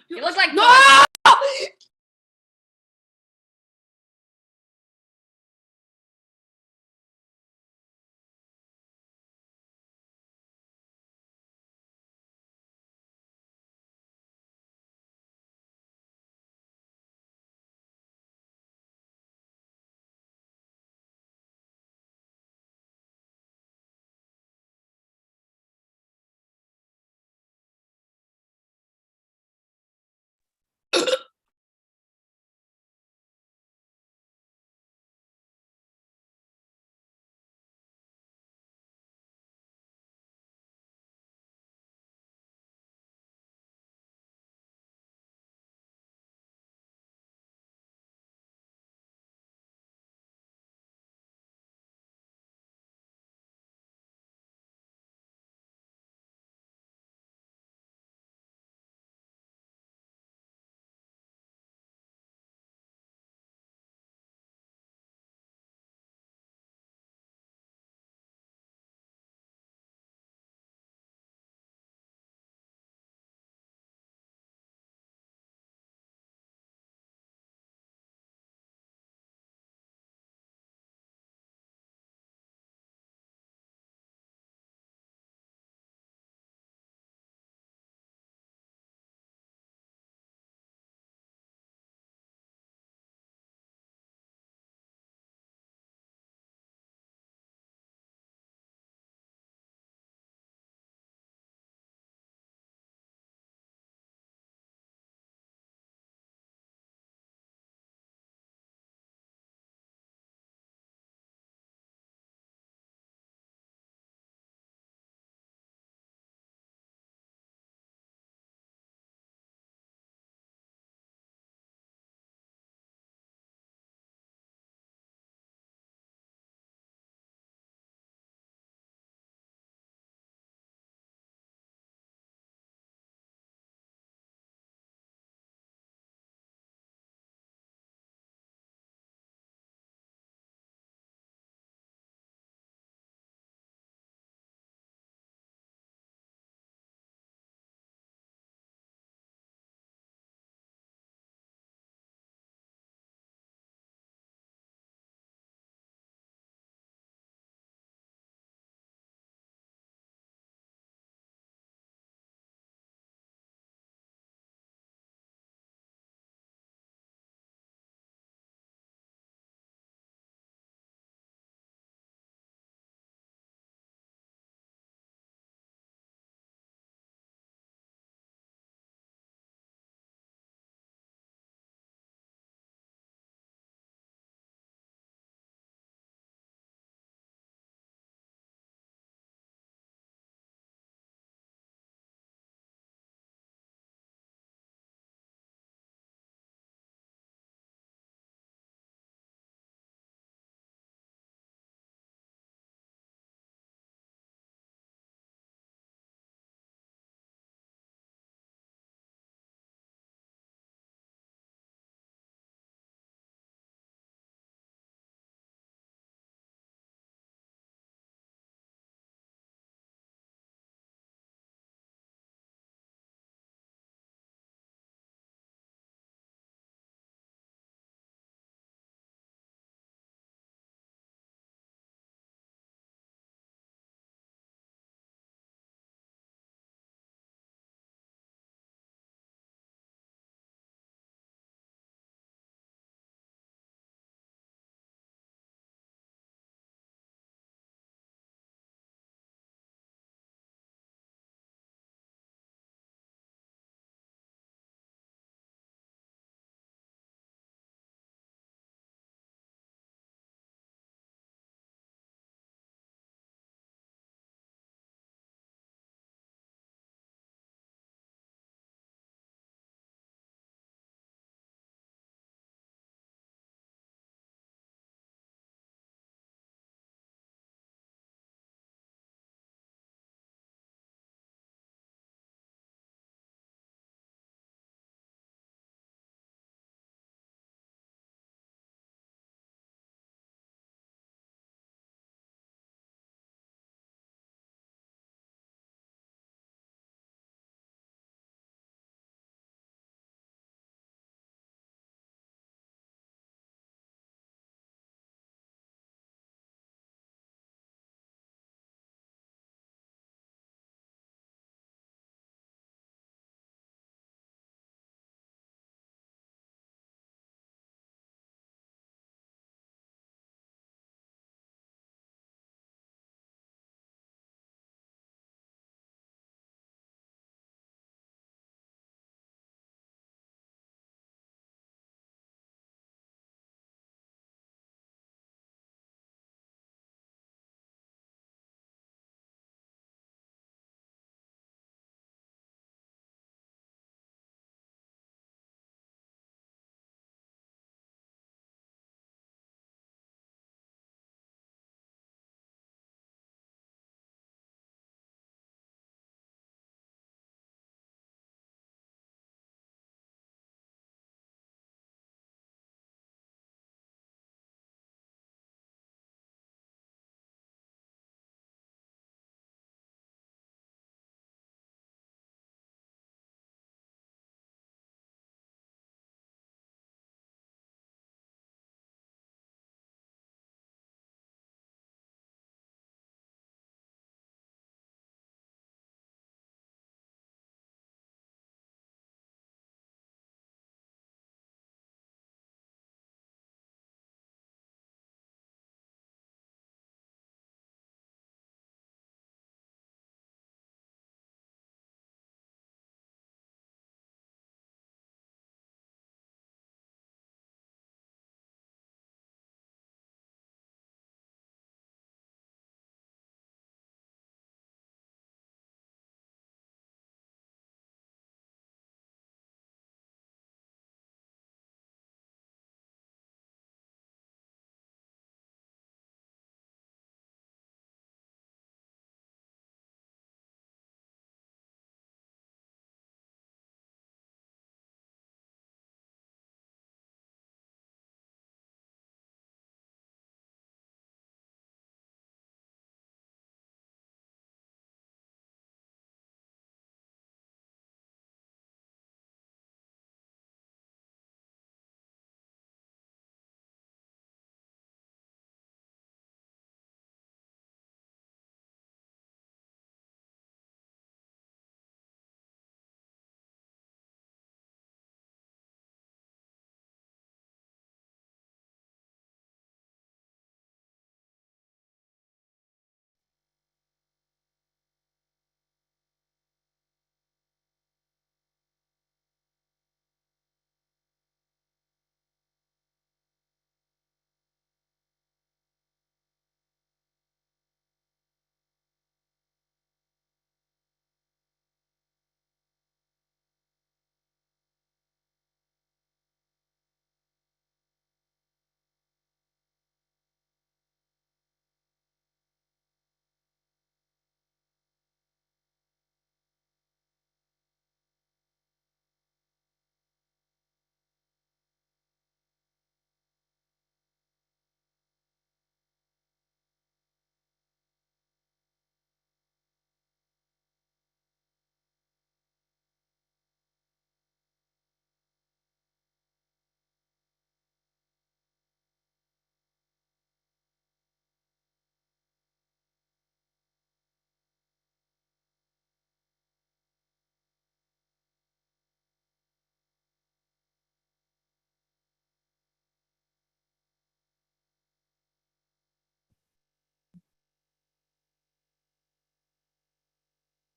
You look like No!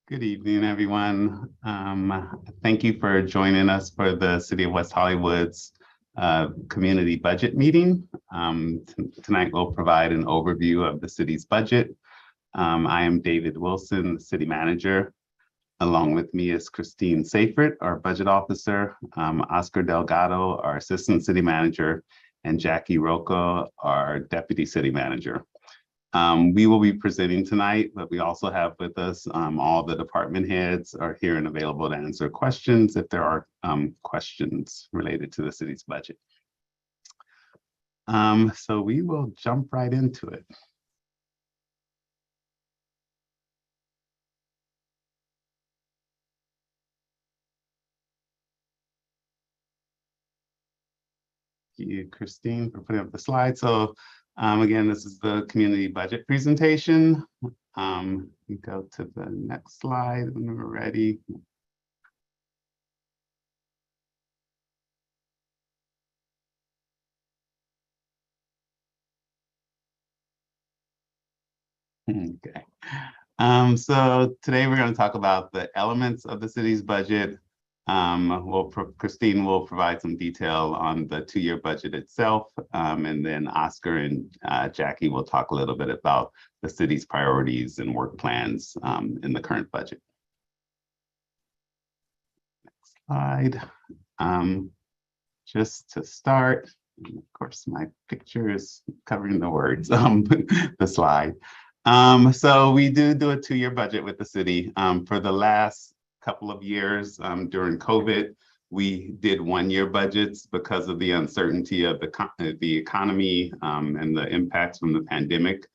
Good evening, everyone. Thank you for joining us for the City of West Hollywood's community budget meeting. Tonight we'll provide an overview of the city's budget. I am David Wilson, the city manager. Along with me is Christine Seyfert, our budget officer, Oscar Delgado, our assistant city manager, and Jackie Rocco, our deputy city manager. We will be presenting tonight, but we also have with us all the department heads are here and available to answer questions if there are questions related to the city's budget. So we will jump right into it. Thank you, Christine, for putting up the slide. So again, this is the community budget presentation. We go to the next slide when we're ready. Okay. So today we're going to talk about the elements of the city's budget. Christine will provide some detail on the two-year budget itself, and then Oscar and Jackie will talk a little bit about the city's priorities and work plans in the current budget. Next slide. Just to start, of course, my picture is covering the words, the slide. So we do a two-year budget with the city. For the last couple of years during COVID, we did one-year budgets because of the uncertainty of the economy and the impacts from the pandemic.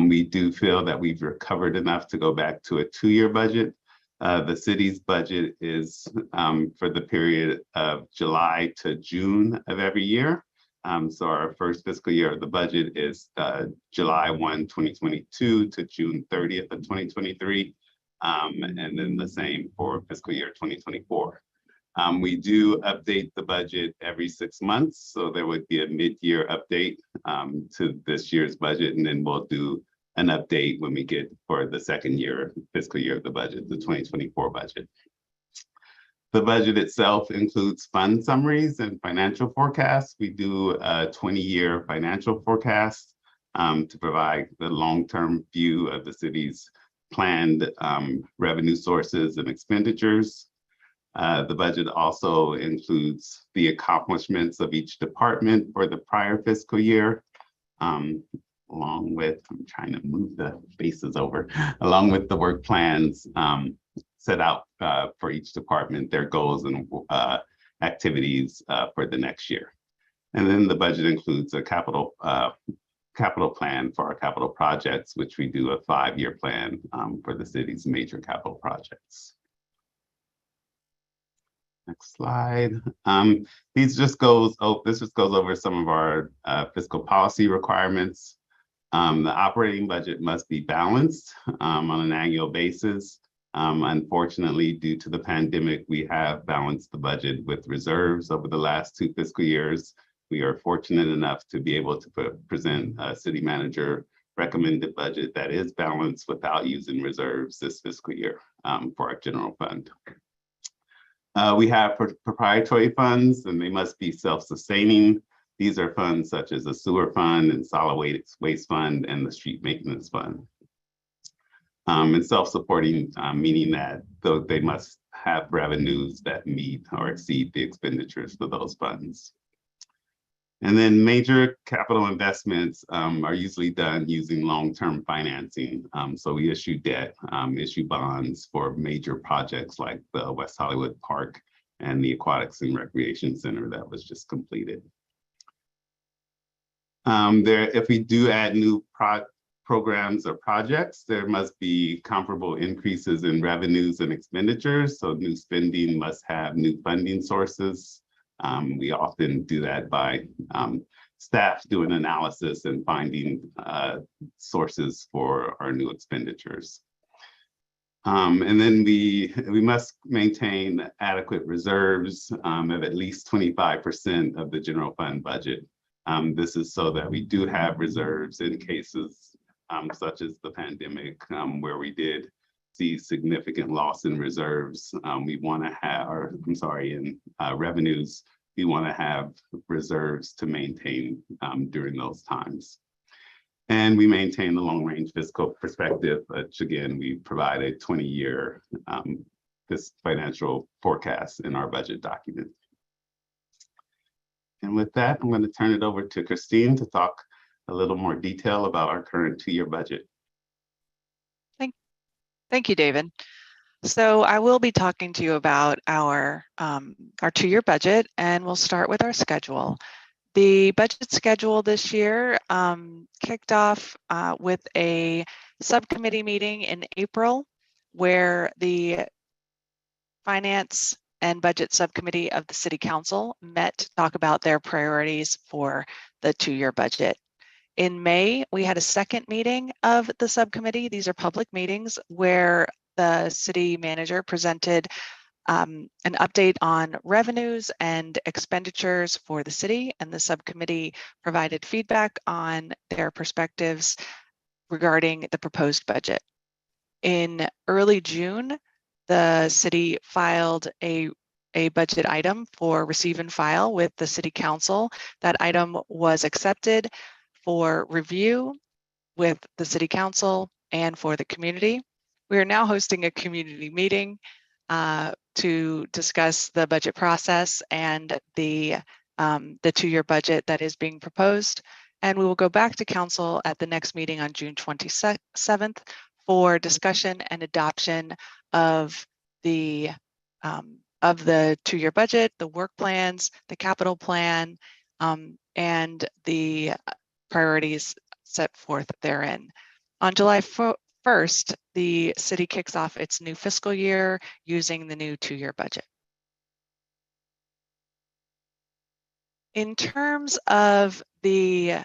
We do feel that we've recovered enough to go back to a two-year budget. The city's budget is for the period of July to June of every year. So our first fiscal year of the budget is July 1, 2022 to June 30th of 2023. And then the same for fiscal year 2024. We do update the budget every 6 months. So there would be a mid-year update to this year's budget, and then we'll do an update when we get for the second year, fiscal year of the budget, the 2024 budget. The budget itself includes fund summaries and financial forecasts. We do a 20-year financial forecast to provide the long-term view of the city's planned revenue sources and expenditures. The budget also includes the accomplishments of each department for the prior fiscal year, along with, I'm trying to move the faces over, along with the work plans set out for each department, their goals and activities for the next year. And then the budget includes a capital plan for our capital projects, which we do a 5-year plan for the city's major capital projects. Next slide. This just goes over some of our fiscal policy requirements. The operating budget must be balanced on an annual basis. Unfortunately, due to the pandemic, we have balanced the budget with reserves over the last 2 fiscal years. We are fortunate enough to be able to present a city manager recommended budget that is balanced without using reserves this fiscal year for our general fund. We have proprietary funds, and they must be self-sustaining. These are funds such as the sewer fund and solid waste fund and the street maintenance fund. And self-supporting, meaning that they must have revenues that meet or exceed the expenditures for those funds. And then major capital investments are usually done using long-term financing. So we issue debt, issue bonds for major projects like the West Hollywood Park and the Aquatics and Recreation Center that was just completed. If we do add new programs or projects, there must be comparable increases in revenues and expenditures. So new spending must have new funding sources. We often do that by staff doing analysis and finding sources for our new expenditures. And then we must maintain adequate reserves of at least 25% of the general fund budget. This is so that we do have reserves in cases such as the pandemic, where we did see significant loss in reserves, we want to have, or I'm sorry, in revenues, we want to have reserves to maintain during those times. And we maintain the long-range fiscal perspective, which again, we provide a 20-year this financial forecast in our budget document. And with that, I'm going to turn it over to Christine to talk a little more detail about our current 2-year budget. Thank you, David. So I will be talking to you about our 2-year budget, and we'll start with our schedule. The budget schedule this year kicked off with a subcommittee meeting in April, where the Finance and Budget Subcommittee of the City Council met to talk about their priorities for the 2-year budget. In May, we had a second meeting of the subcommittee. These are public meetings where the city manager presented an update on revenues and expenditures for the city, and the subcommittee provided feedback on their perspectives regarding the proposed budget. In early June, the city filed a budget item for receive and file with the City Council. That item was accepted for review with the City Council and for the community. We are now hosting a community meeting to discuss the budget process and the 2-year budget that is being proposed. And we will go back to council at the next meeting on June 27th for discussion and adoption of the 2-year budget, the work plans, the capital plan, and the priorities set forth therein. On July 1st, the city kicks off its new fiscal year using the new 2-year budget. In terms of the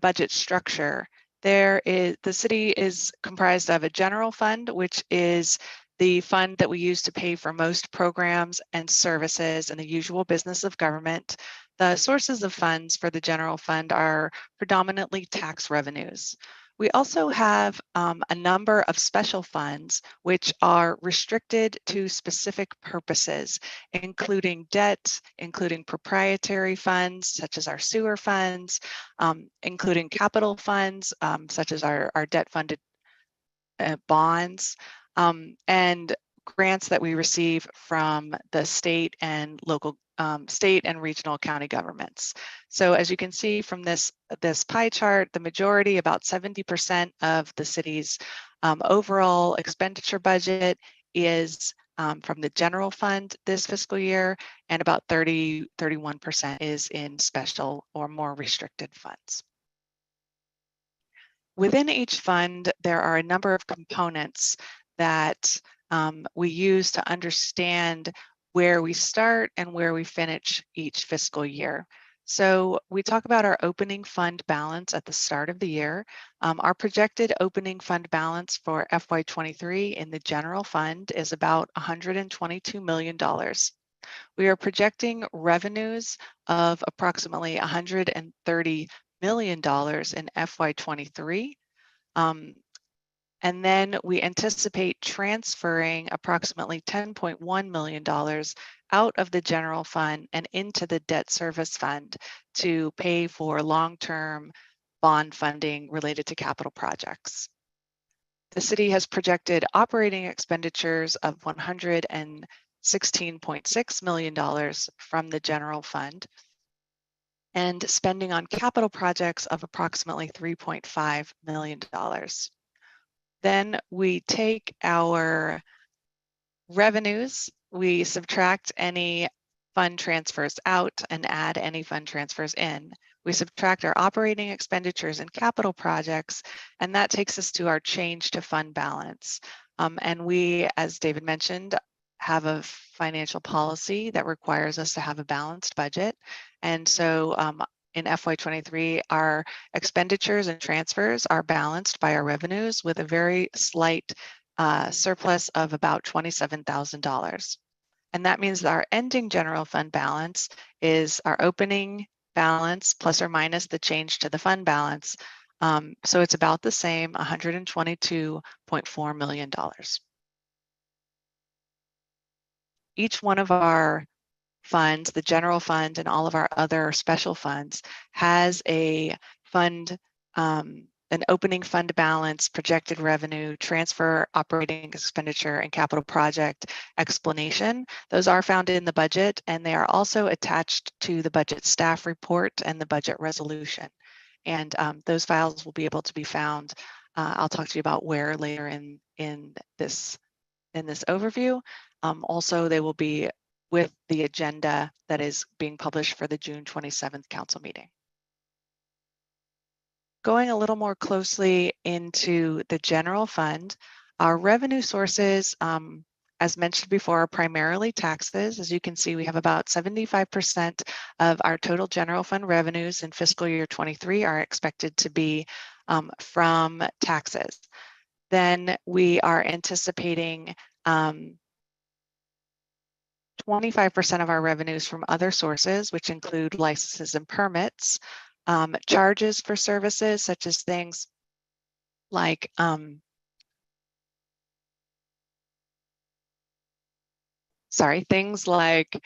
budget structure, the city is comprised of a general fund, which is the fund that we use to pay for most programs and services in the usual business of government. The sources of funds for the general fund are predominantly tax revenues. We also have a number of special funds which are restricted to specific purposes, including debt, including proprietary funds, such as our sewer funds, including capital funds, such as our debt-funded bonds, and grants that we receive from the state and local state and regional county governments. So as you can see from this pie chart, the majority, about 70% of the city's overall expenditure budget is from the general fund this fiscal year, and about 31% is in special or more restricted funds. Within each fund, there are a number of components that we use to understand where we start and where we finish each fiscal year. So we talk about our opening fund balance at the start of the year. Our projected opening fund balance for FY23 in the general fund is about $122 million. We are projecting revenues of approximately $130 million in FY23. And then we anticipate transferring approximately $10.1 million out of the general fund and into the debt service fund to pay for long-term bond funding related to capital projects. The city has projected operating expenditures of $116.6 million from the general fund, and spending on capital projects of approximately $3.5 million. Then we take our revenues, we subtract any fund transfers out and add any fund transfers in. We subtract our operating expenditures and capital projects, and that takes us to our change to fund balance. And we, as David mentioned, have a financial policy that requires us to have a balanced budget. And so in FY23, our expenditures and transfers are balanced by our revenues with a very slight surplus of about $27,000. And that means that our ending general fund balance is our opening balance plus or minus the change to the fund balance. So it's about the same, $122.4 million. each one of our funds, the general fund and all of our other special funds, has a fund, an opening fund balance, projected revenue, transfer, operating expenditure, and capital project explanation. Those are found in the budget, and they are also attached to the budget staff report and the budget resolution. And those files will be able to be found. I'll talk to you about where later in this overview. Also, they will be with the agenda that is being published for the June 27th council meeting. Going a little more closely into the general fund, our revenue sources, as mentioned before, are primarily taxes. As you can see, we have about 75% of our total general fund revenues in fiscal year 23 are expected to be from taxes. Then we are anticipating 25% of our revenues from other sources, which include licenses and permits, charges for services such as things like things like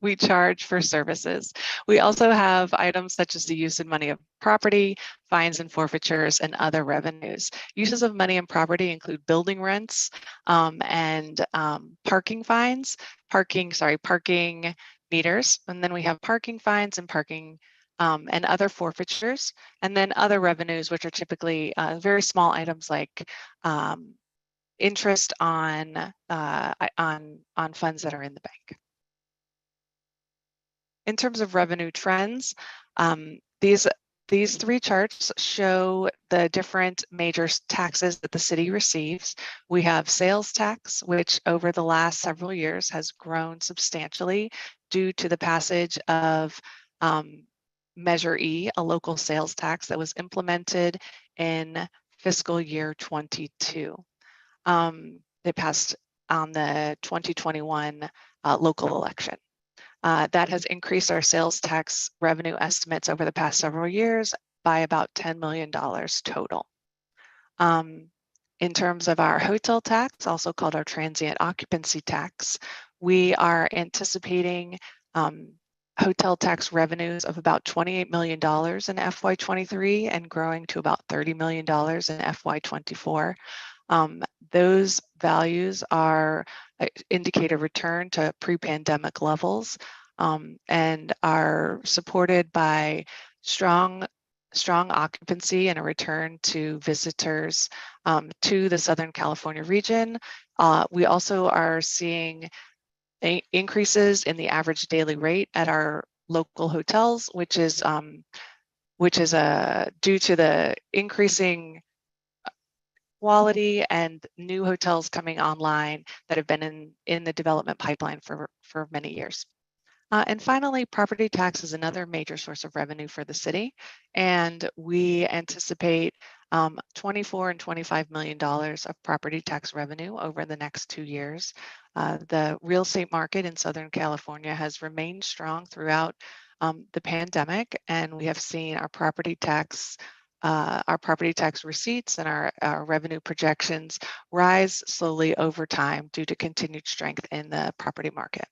we charge for services. We also have items such as the use of money of property, fines and forfeitures, and other revenues. Uses of money and property include building rents and parking fines, parking meters, and then we have parking fines and parking and other forfeitures, and then other revenues, which are typically very small items like interest on funds that are in the bank. In terms of revenue trends, these three charts show the different major taxes that the city receives. We have sales tax, which over the last several years has grown substantially due to the passage of Measure E, a local sales tax that was implemented in fiscal year 22. It passed on the 2021 local election. That has increased our sales tax revenue estimates over the past several years by about $10 million total. In terms of our hotel tax, also called our transient occupancy tax, we are anticipating hotel tax revenues of about $28 million in FY23 and growing to about $30 million in FY24. Those values indicate a return to pre-pandemic levels and are supported by strong occupancy and a return to visitors to the Southern California region. We also are seeing increases in the average daily rate at our local hotels, which is due to the increasing quality and new hotels coming online that have been in the development pipeline for many years. And finally, property tax is another major source of revenue for the city, and we anticipate $24 and $25 million of property tax revenue over the next 2 years. The real estate market in Southern California has remained strong throughout the pandemic, and we have seen our property tax receipts and our revenue projections rise slowly over time due to continued strength in the property market.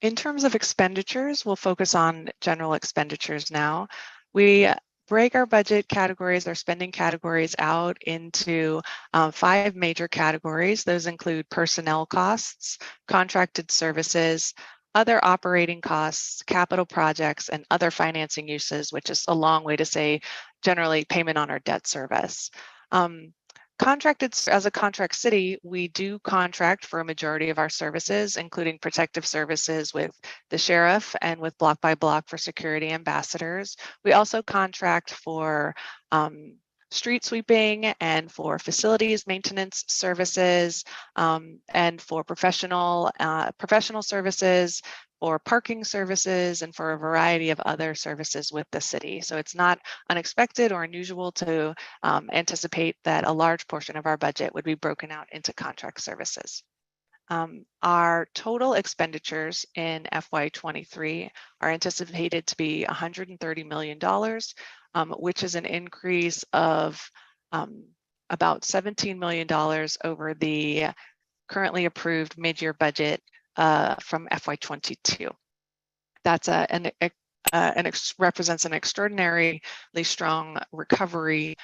In terms of expenditures, we'll focus on general expenditures now. We break our budget categories, our spending categories out into 5 major categories. Those include personnel costs, contracted services, other operating costs, capital projects, and other financing uses, which is a long way to say generally payment on our debt service. Contracted, as a contract city, we do contract for a majority of our services, including protective services with the sheriff and with Block by Block for security ambassadors. We also contract for street sweeping and for facilities maintenance services and for professional services, for parking services, and for a variety of other services with the city. So it's not unexpected or unusual to anticipate that a large portion of our budget would be broken out into contract services. Our total expenditures in FY23 are anticipated to be $130 million, which is an increase of about $17 million over the currently approved mid-year budget from FY22. That's represents an extraordinarily strong recovery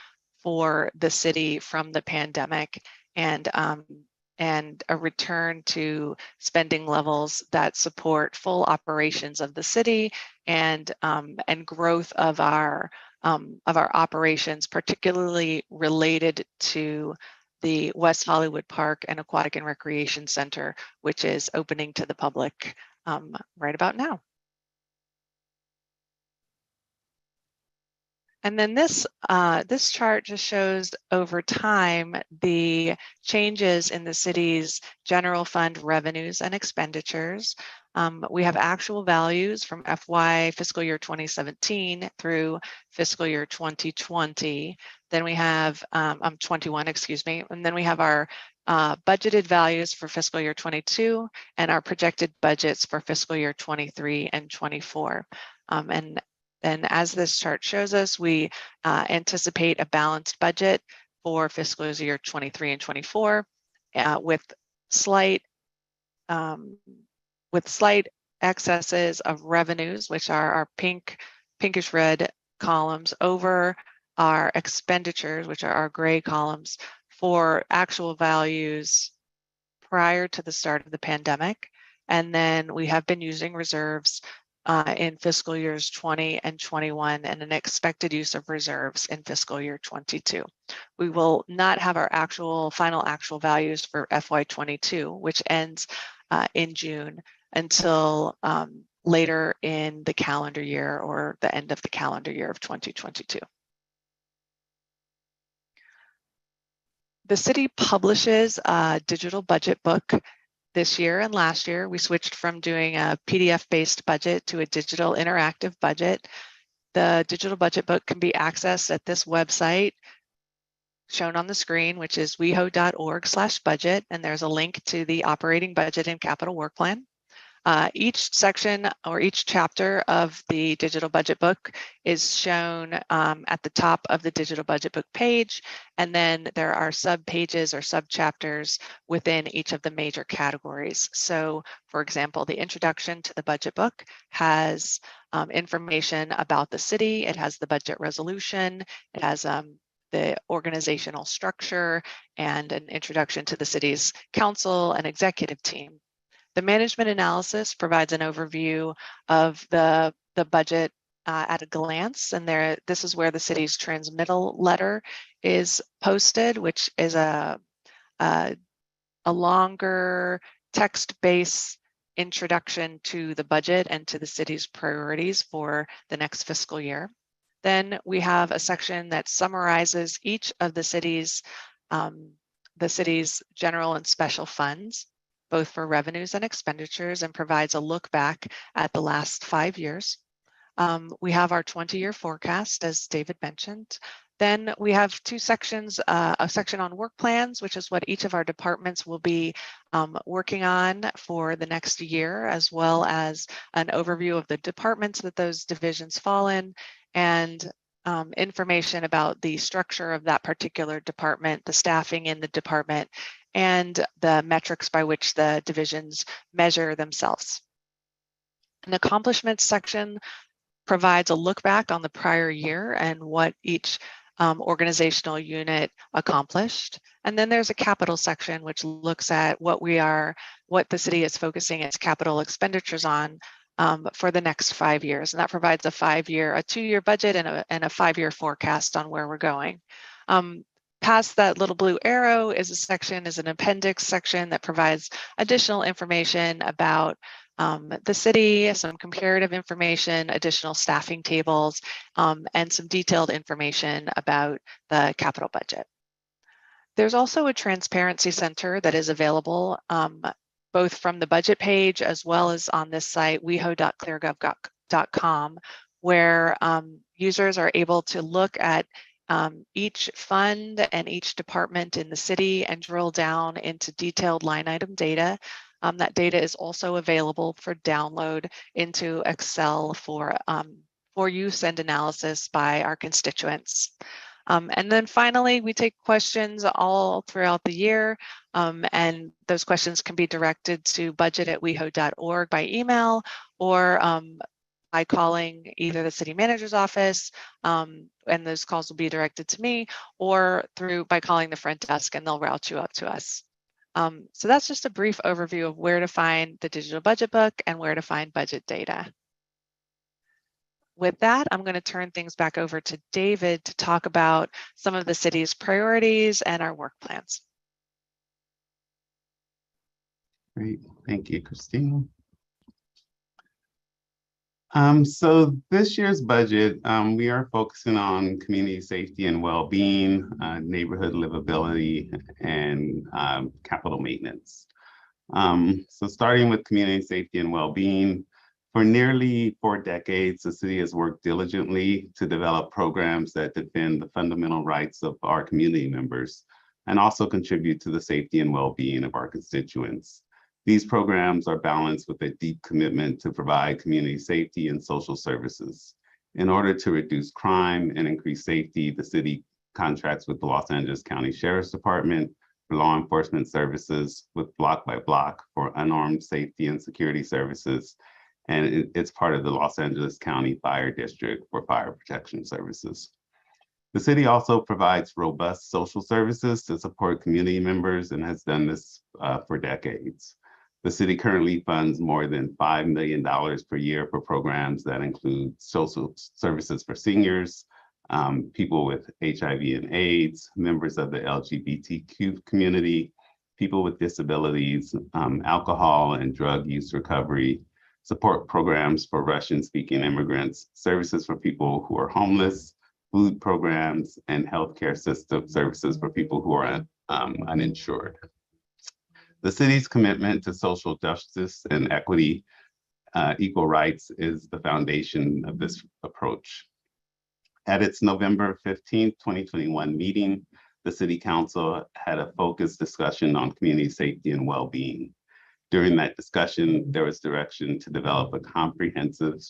for the city from the pandemic, and a return to spending levels that support full operations of the city and growth of our operations, particularly related to the West Hollywood Park and Aquatic and Recreation Center, which is opening to the public right about now. And then this chart just shows over time the changes in the city's general fund revenues and expenditures. We have actual values from fiscal year 2017 through fiscal year 2020. Then we have 21, excuse me. And then we have our budgeted values for fiscal year 22 and our projected budgets for fiscal year 23 and 24. And as this chart shows us, we anticipate a balanced budget for fiscal year 23 and 24 with slight excesses of revenues, which are our pinkish red columns, over our expenditures, which are our gray columns, for actual values prior to the start of the pandemic. And then we have been using reserves in fiscal years 20 and 21 and an expected use of reserves in fiscal year 22. We will not have our final actual values for FY22, which ends in June, until later in the calendar year or the end of the calendar year of 2022. The city publishes a digital budget book. This year and last year, we switched from doing a PDF-based budget to a digital interactive budget. The digital budget book can be accessed at this website shown on the screen, which is weho.org/budget, and there's a link to the operating budget and capital work plan. Each section or each chapter of the digital budget book is shown at the top of the digital budget book page, and then there are sub-pages or sub-chapters within each of the major categories. So, for example, the introduction to the budget book has information about the city. It has the budget resolution. It has the organizational structure and an introduction to the city's council and executive team. The management analysis provides an overview of the budget at a glance, and this is where the city's transmittal letter is posted, which is a longer text-based introduction to the budget and to the city's priorities for the next fiscal year. Then we have a section that summarizes each of the city's general and special funds, both for revenues and expenditures, and provides a look back at the last 5 years. We have our 20-year forecast, as David mentioned. Then we have two sections, a section on work plans, which is what each of our departments will be working on for the next year, as well as an overview of the departments that those divisions fall in, and information about the structure of that particular department, the staffing in the department, and the metrics by which the divisions measure themselves. An accomplishments section provides a look back on the prior year and what each organizational unit accomplished. And then there's a capital section, which looks at what the city is focusing its capital expenditures on for the next 5 years. And that provides a 2-year budget and a 5-year forecast on where we're going. Past that little blue arrow is an appendix section that provides additional information about the city, some comparative information, additional staffing tables, and some detailed information about the capital budget. There's also a transparency center that is available both from the budget page as well as on this site, weho.cleargov.com, where users are able to look at each fund and each department in the city and drill down into detailed line item data. That data is also available for download into Excel for use and analysis by our constituents. And then finally, we take questions all throughout the year, and those questions can be directed to budget@weho.org by email or by calling either the city manager's office, and those calls will be directed to me, or by calling the front desk, and they'll route you up to us. So that's just a brief overview of where to find the digital budget book and where to find budget data. With that, I'm going to turn things back over to David to talk about some of the city's priorities and our work plans. Great, thank you, Christine. So this year's budget, we are focusing on community safety and well-being, neighborhood livability, and capital maintenance. So starting with community safety and well-being, for nearly 4 decades, the city has worked diligently to develop programs that defend the fundamental rights of our community members and also contribute to the safety and well-being of our constituents. These programs are balanced with a deep commitment to provide community safety and social services. In order to reduce crime and increase safety, the city contracts with the Los Angeles County Sheriff's Department for law enforcement services, with Block by Block for unarmed safety and security services, and it's part of the Los Angeles County Fire District for fire protection services. The city also provides robust social services to support community members and has done this for decades. The city currently funds more than $5 million per year for programs that include social services for seniors, people with HIV and AIDS, members of the LGBTQ community, people with disabilities, alcohol and drug use recovery, support programs for Russian-speaking immigrants, services for people who are homeless, food programs, and healthcare system services for people who are uninsured. The city's commitment to social justice and equity, equal rights, is the foundation of this approach. At its November 15, 2021 meeting, the City Council had a focused discussion on community safety and well-being. During that discussion, there was direction to develop a comprehensive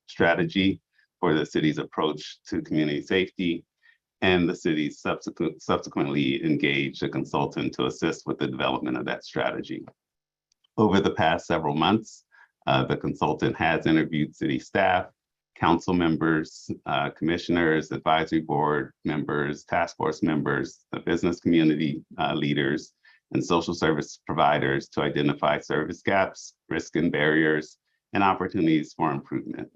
strategy for the city's approach to community safety, and the city subsequently engaged a consultant to assist with the development of that strategy. Over the past several months, the consultant has interviewed city staff, council members, commissioners, advisory board members, task force members, the business community leaders, and social service providers to identify service gaps, risk and barriers, and opportunities for improvement.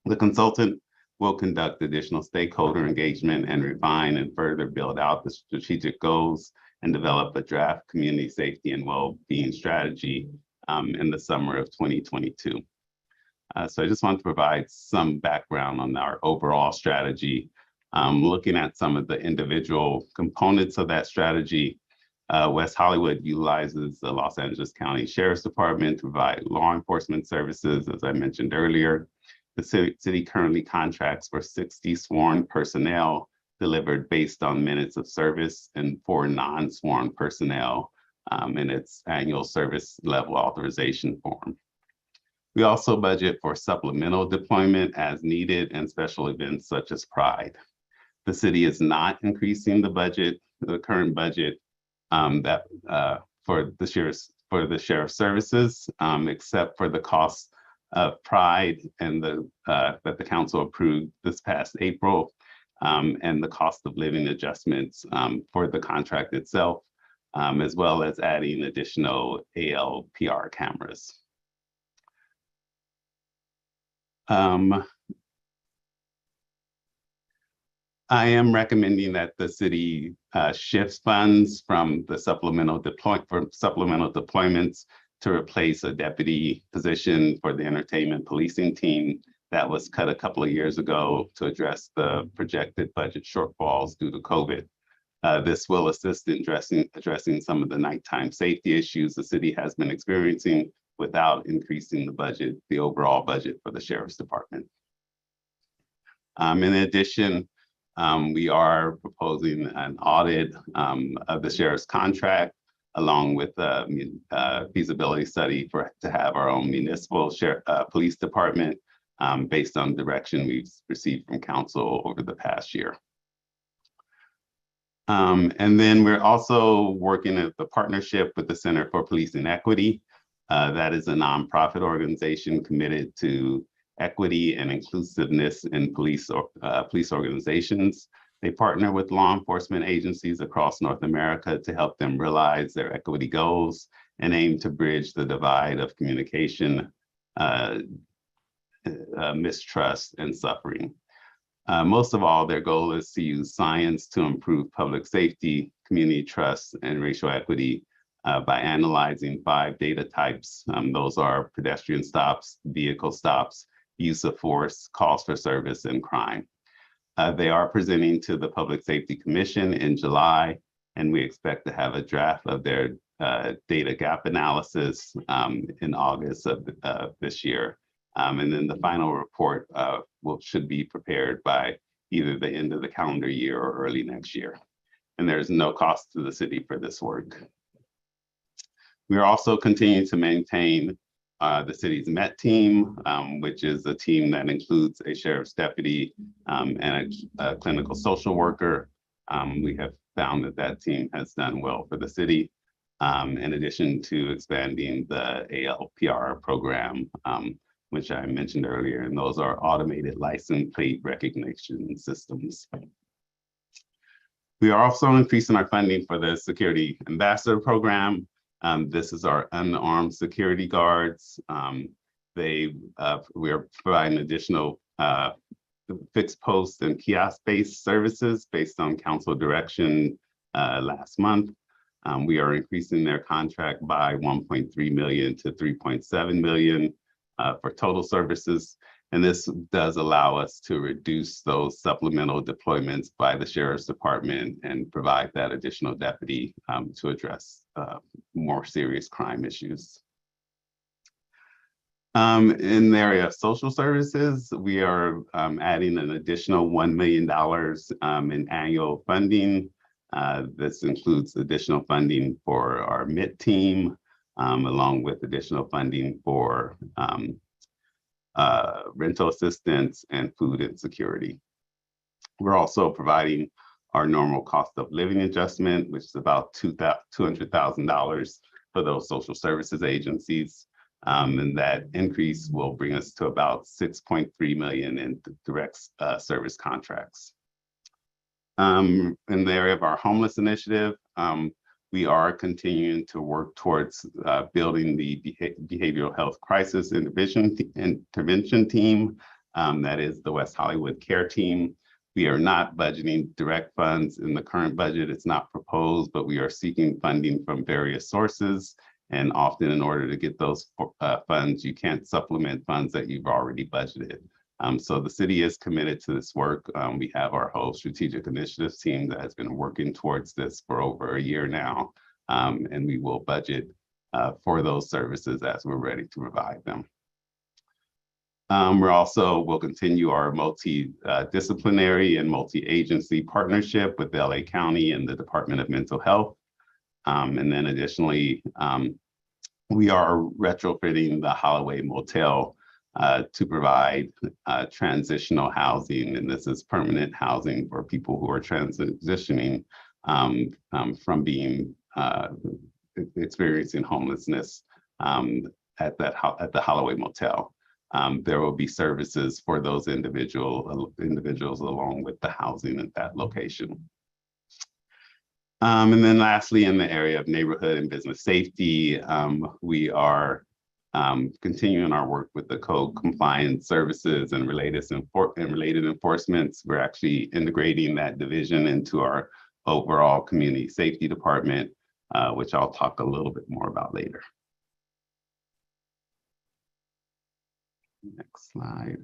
The consultant will conduct additional stakeholder engagement and refine and further build out the strategic goals and develop a draft community safety and well-being strategy in the summer of 2022. So I just want to provide some background on our overall strategy. Looking at some of the individual components of that strategy, West Hollywood utilizes the Los Angeles County Sheriff's Department to provide law enforcement services, as I mentioned earlier. The city currently contracts for 60 sworn personnel delivered based on minutes of service and 4 non-sworn personnel in its annual service level authorization form. We also budget for supplemental deployment as needed and special events such as Pride. The city is not increasing the current budget for the sheriff's services, except for the cost of Pride and that the council approved this past April, and the cost of living adjustments for the contract itself, as well as adding additional ALPR cameras. I am recommending that the city shifts funds from the supplemental deployments to replace a deputy position for the entertainment policing team that was cut a couple of years ago to address the projected budget shortfalls due to COVID. This will assist in addressing some of the nighttime safety issues the city has been experiencing without increasing the overall budget for the Sheriff's Department. In addition, We are proposing an audit of the sheriff's contract, along with a feasibility study to have our own municipal police department based on direction we've received from council over the past year. And then we're also working at the partnership with the Center for Policing Equity. That is a nonprofit organization committed to equity and inclusiveness in police organizations. They partner with law enforcement agencies across North America to help them realize their equity goals and aim to bridge the divide of communication, mistrust, and suffering. Most of all, their goal is to use science to improve public safety, community trust, and racial equity by analyzing 5 data types. Those are pedestrian stops, vehicle stops, use of force, calls for service, and crime. They are presenting to the Public Safety Commission in July, and we expect to have a draft of their data gap analysis in August of this year. And then the final report should be prepared by either the end of the calendar year or early next year. And there's no cost to the city for this work. We are also continuing to maintain the city's MET team, which is a team that includes a sheriff's deputy and a clinical social worker. We have found that that team has done well for the city, in addition to expanding the ALPR program, which I mentioned earlier, and those are automated license plate recognition systems. We are also increasing our funding for the Security Ambassador Program. This is our unarmed security guards. We are providing additional fixed post and kiosk-based services based on council direction last month. We are increasing their contract by 1.3 million to 3.7 million for total services. And this does allow us to reduce those supplemental deployments by the Sheriff's Department and provide that additional deputy to address more serious crime issues. In the area of social services, we are adding an additional $1 million in annual funding. This includes additional funding for our MIT team, along with additional funding for rental assistance and food insecurity. We're also providing our normal cost of living adjustment, which is about $200,000 for those social services agencies. And that increase will bring us to about 6.3 million in direct service contracts. In the area of our homeless initiative, we are continuing to work towards building the behavioral health crisis intervention team. That is the West Hollywood Care Team. We are not budgeting direct funds in the current budget. It's not proposed, but we are seeking funding from various sources. And often in order to get those funds, you can't supplement funds that you've already budgeted. So the city is committed to this work. We have our whole strategic initiatives team that has been working towards this for over a year now. And we will budget for those services as we're ready to provide them. We'll continue our multidisciplinary and multi-agency partnership with LA County and the Department of Mental Health. And then additionally, we are retrofitting the Holloway Motel to provide transitional housing. And this is permanent housing for people who are transitioning from being experiencing homelessness at the Holloway Motel. There will be services for those individuals along with the housing at that location. And then lastly, in the area of neighborhood and business safety, we are continuing our work with the code compliance services and related enforcements. We're actually integrating that division into our overall community safety department, which I'll talk a little bit more about later. Next slide.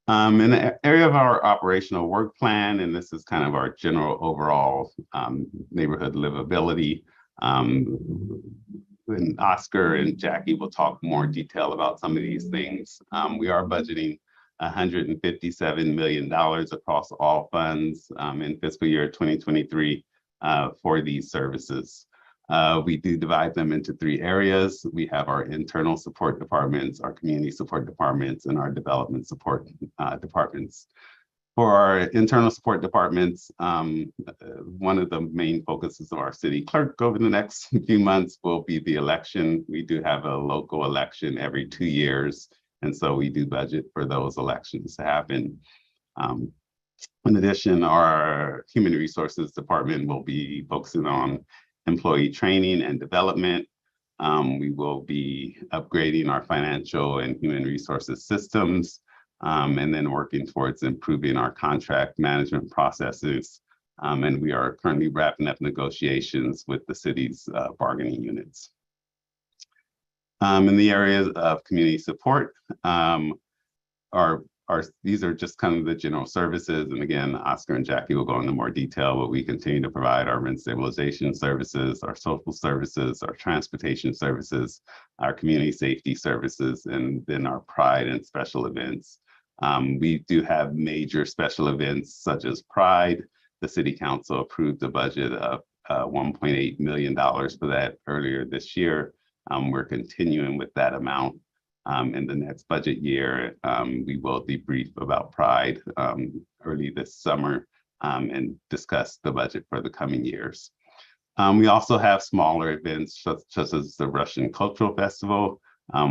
In the area of our operational work plan, and this is kind of our general overall neighborhood livability, and Oscar and Jackie will talk more detail about some of these things. We are budgeting $157 million across all funds in fiscal year 2023 for these services. We do divide them into 3 areas. We have our internal support departments, our community support departments, and our development support departments. For our internal support departments, one of the main focuses of our city clerk over the next few months will be the election. We do have a local election every 2 years, and so we do budget for those elections to happen. In addition, our human resources department will be focusing on employee training and development. We will be upgrading our financial and human resources systems, and then working towards improving our contract management processes. And we are currently wrapping up negotiations with the city's bargaining units. In the areas of community support, these are just kind of the general services. And again, Oscar and Jackie will go into more detail, but we continue to provide our rent stabilization services, our social services, our transportation services, our community safety services, and then our Pride and special events. We do have major special events such as Pride. The City Council approved a budget of $1.8 million for that earlier this year. We're continuing with that amount. In the next budget year, we will debrief about Pride early this summer and discuss the budget for the coming years. We also have smaller events such as the Russian Cultural Festival.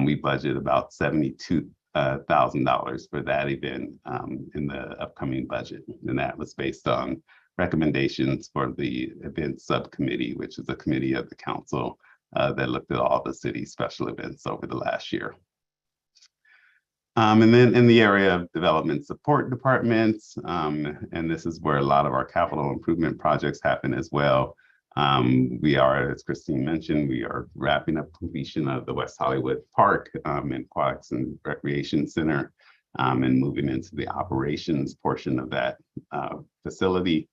We budget about $72,000 for that event in the upcoming budget. And that was based on recommendations for the event subcommittee, which is a committee of the council that looked at all the city's special events over the last year. And then in the area of development support departments, and this is where a lot of our capital improvement projects happen as well. We are, as Christine mentioned, we are wrapping up completion of the West Hollywood Park and Aquatics and Recreation Center and moving into the operations portion of that facility.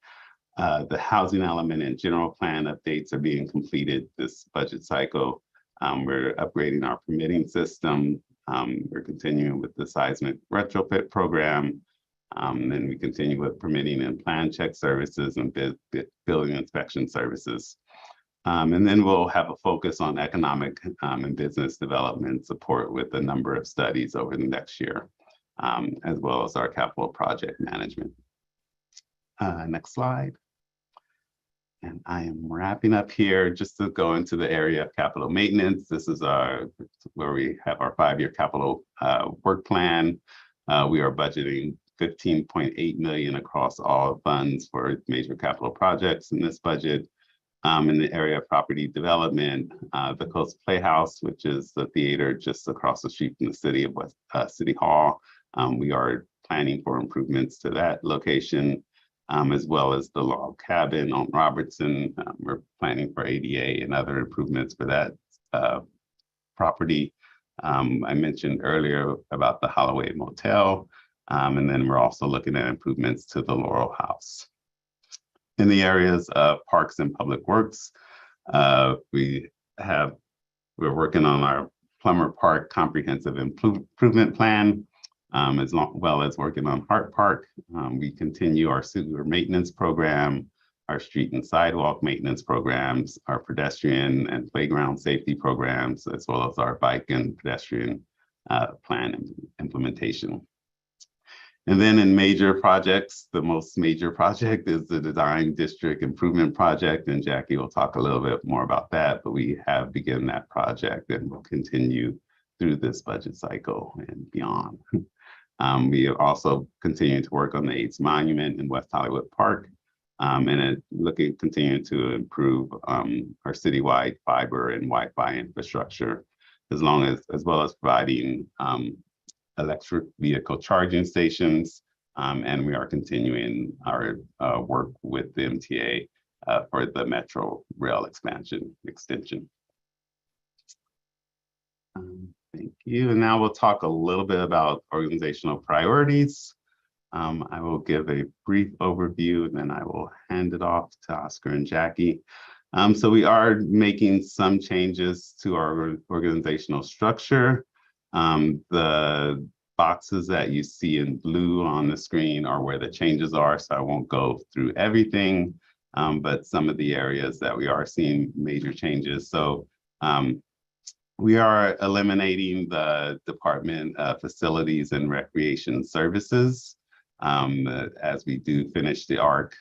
The housing element and general plan updates are being completed this budget cycle. We're upgrading our permitting system. We're continuing with the seismic retrofit program. Then we continue with permitting and plan check services and building inspection services. And then we'll have a focus on economic and business development support with a number of studies over the next year, as well as our capital project management. Next slide. And I am wrapping up here just to go into the area of capital maintenance. This is where we have our 5-year capital work plan. We are budgeting $15.8 million across all funds for major capital projects in this budget. In the area of property development, the Coast Playhouse, which is the theater just across the street from the city of City Hall. We are planning for improvements to that location. As well as the log cabin on Robertson. We're planning for ADA and other improvements for that property. I mentioned earlier about the Holloway Motel, and then we're also looking at improvements to the Laurel House. In the areas of parks and public works, we're working on our Plummer Park Comprehensive Improvement Plan. As well as working on Hart Park. We continue our sewer maintenance program, our street and sidewalk maintenance programs, our pedestrian and playground safety programs, as well as our bike and pedestrian plan implementation. And then in major projects, the most major project is the Design District Improvement Project, and Jackie will talk a little bit more about that, but we have begun that project and will continue through this budget cycle and beyond. We are also continuing to work on the AIDS Monument in West Hollywood Park, and continuing to improve our citywide fiber and Wi-Fi infrastructure, as well as providing electric vehicle charging stations. And we are continuing our work with the MTA for the Metro Rail extension. Thank you. And now we'll talk a little bit about organizational priorities. I will give a brief overview and then I will hand it off to Oscar and Jackie. So we are making some changes to our organizational structure. The boxes that you see in blue on the screen are where the changes are, so I won't go through everything, but some of the areas that we are seeing major changes. So we are eliminating the Department of Facilities and Recreation Services. As we do finish the ARC,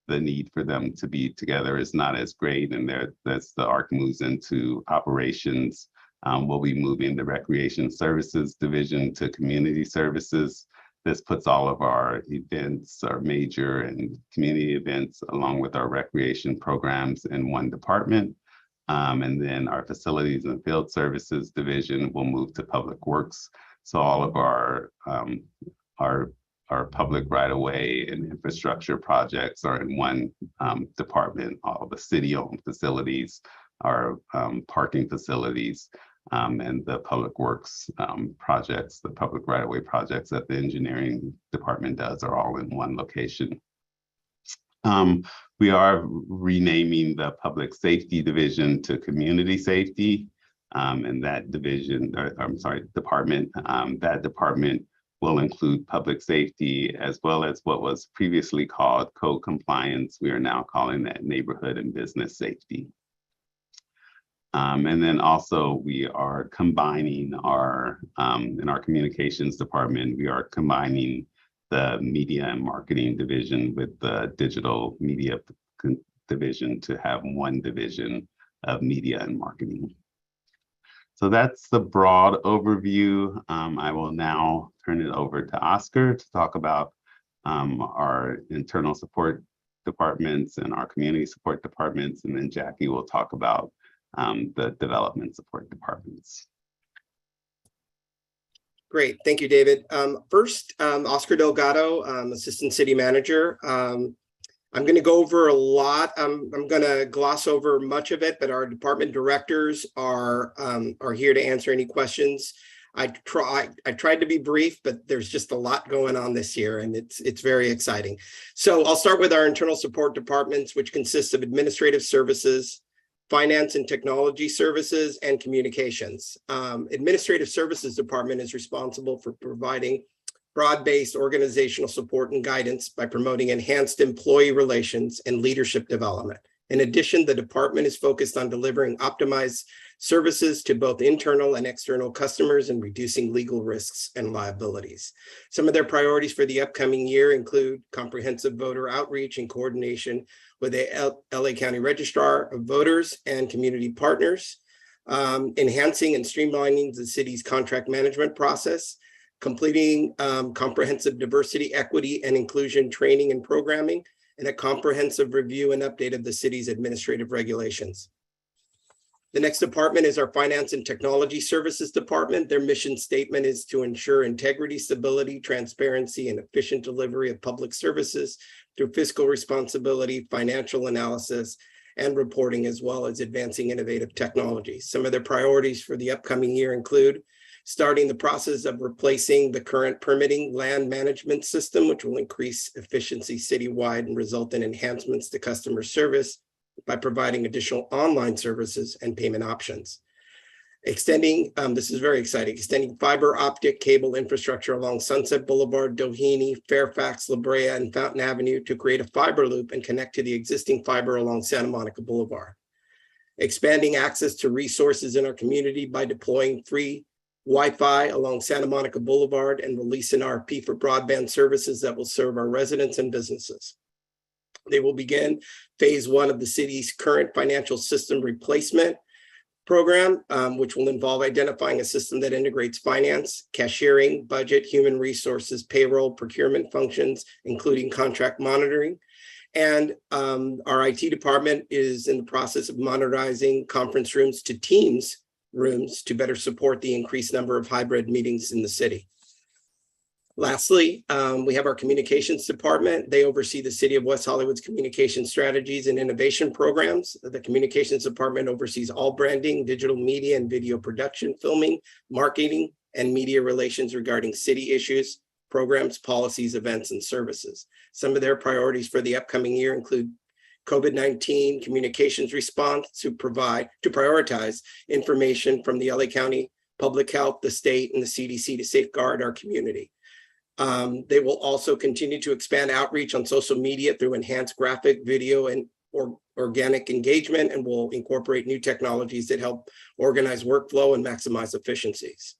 the need for them to be together is not as great, and as the ARC moves into operations, we'll be moving the Recreation Services Division to Community Services. This puts all of our events, our major and community events, along with our recreation programs in one department. And then our Facilities and Field Services Division will move to Public Works. So all of our public right-of-way and infrastructure projects are in one department. All the city-owned facilities, our parking facilities, and the Public Works projects, the public right-of-way projects that the engineering department does are all in one location. We are renaming the Public Safety Division to Community Safety, and that division, department, that department will include public safety as well as what was previously called code compliance. We are now calling that neighborhood and business safety. And then also we are combining our, in our communications department, we are combining the media and marketing division with the digital media division to have one division of media and marketing. So that's the broad overview. I will now turn it over to Oscar to talk about our internal support departments and our community support departments, and then Jackie will talk about the development support departments. Great, thank you, David. First, Oscar Delgado, Assistant City Manager. I'm going to go over a lot. I'm going to gloss over much of it, but our department directors are here to answer any questions. I tried to be brief, but there's just a lot going on this year, and it's very exciting. So I'll start with our internal support departments, which consists of administrative services, finance and technology services, and communications. Administrative services department is responsible for providing broad-based organizational support and guidance by promoting enhanced employee relations and leadership development. In addition, the department is focused on delivering optimized services to both internal and external customers and reducing legal risks and liabilities. Some of their priorities for the upcoming year include comprehensive voter outreach in coordination with the LA County Registrar of Voters and community partners, enhancing and streamlining the city's contract management process, completing comprehensive diversity, equity, and inclusion training and programming, and a comprehensive review and update of the city's administrative regulations. The next department is our Finance and Technology Services Department. Their mission statement is to ensure integrity, stability, transparency, and efficient delivery of public services through fiscal responsibility, financial analysis, and reporting, as well as advancing innovative technologies. Some of their priorities for the upcoming year include starting the process of replacing the current permitting land management system, which will increase efficiency citywide and result in enhancements to customer service by providing additional online services and payment options. Extending, this is very exciting, extending fiber optic cable infrastructure along Sunset Boulevard, Doheny, Fairfax, La Brea, and Fountain Avenue to create a fiber loop and connect to the existing fiber along Santa Monica Boulevard. Expanding access to resources in our community by deploying free Wi-Fi along Santa Monica Boulevard and release an RFP for broadband services that will serve our residents and businesses. They will begin phase one of the city's current financial system replacement program, which will involve identifying a system that integrates finance, cashiering, budget, human resources, payroll, procurement functions, including contract monitoring. And our IT department is in the process of modernizing conference rooms to Teams rooms to better support the increased number of hybrid meetings in the city. Lastly, we have our communications department. They oversee the City of West Hollywood's communication strategies and innovation programs. The communications department oversees all branding, digital media and video production, filming, marketing, and media relations regarding city issues, programs, policies, events, and services. Some of their priorities for the upcoming year include COVID-19 communications response to prioritize information from the LA County public health, the state, and the CDC to safeguard our community. They will also continue to expand outreach on social media through enhanced graphic, video, and organic engagement, and will incorporate new technologies that help organize workflow and maximize efficiencies.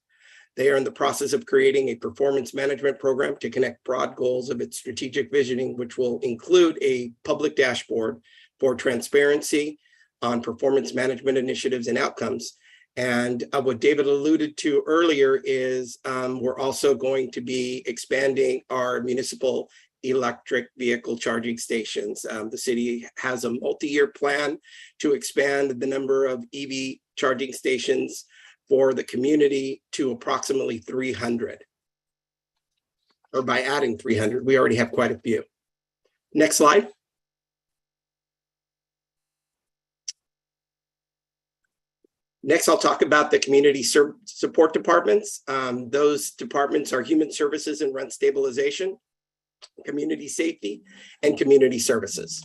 They are in the process of creating a performance management program to connect broad goals of its strategic visioning, which will include a public dashboard for transparency on performance management initiatives and outcomes. And what David alluded to earlier is we're also going to be expanding our municipal electric vehicle charging stations. The city has a multi-year plan to expand the number of EV charging stations for the community to approximately 300. Or by adding 300, we already have quite a few. Next slide. Next, I'll talk about the community support departments. Those departments are human services and rent stabilization, community safety, and community services.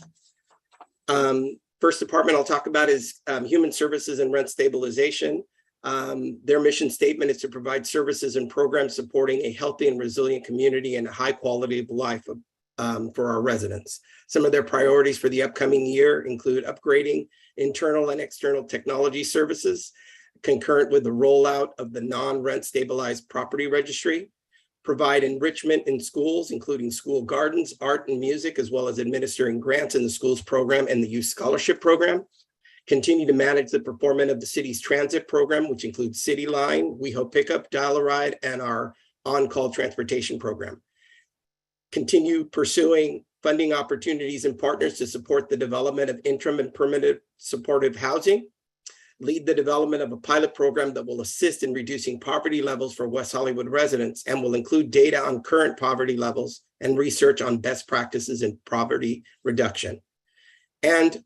First department I'll talk about is human services and rent stabilization. Their mission statement is to provide services and programs supporting a healthy and resilient community and a high quality of life for our residents. Some of their priorities for the upcoming year include upgrading internal and external technology services, concurrent with the rollout of the non-rent stabilized property registry, provide enrichment in schools, including school gardens, art and music, as well as administering grants in the schools program and the youth scholarship program, continue to manage the performance of the city's transit program, which includes City Line, WeHo Pickup, Dial-A-Ride, and our on-call transportation program. Continue pursuing funding opportunities and partners to support the development of interim and permanent supportive housing, lead the development of a pilot program that will assist in reducing poverty levels for West Hollywood residents and will include data on current poverty levels and research on best practices in poverty reduction. And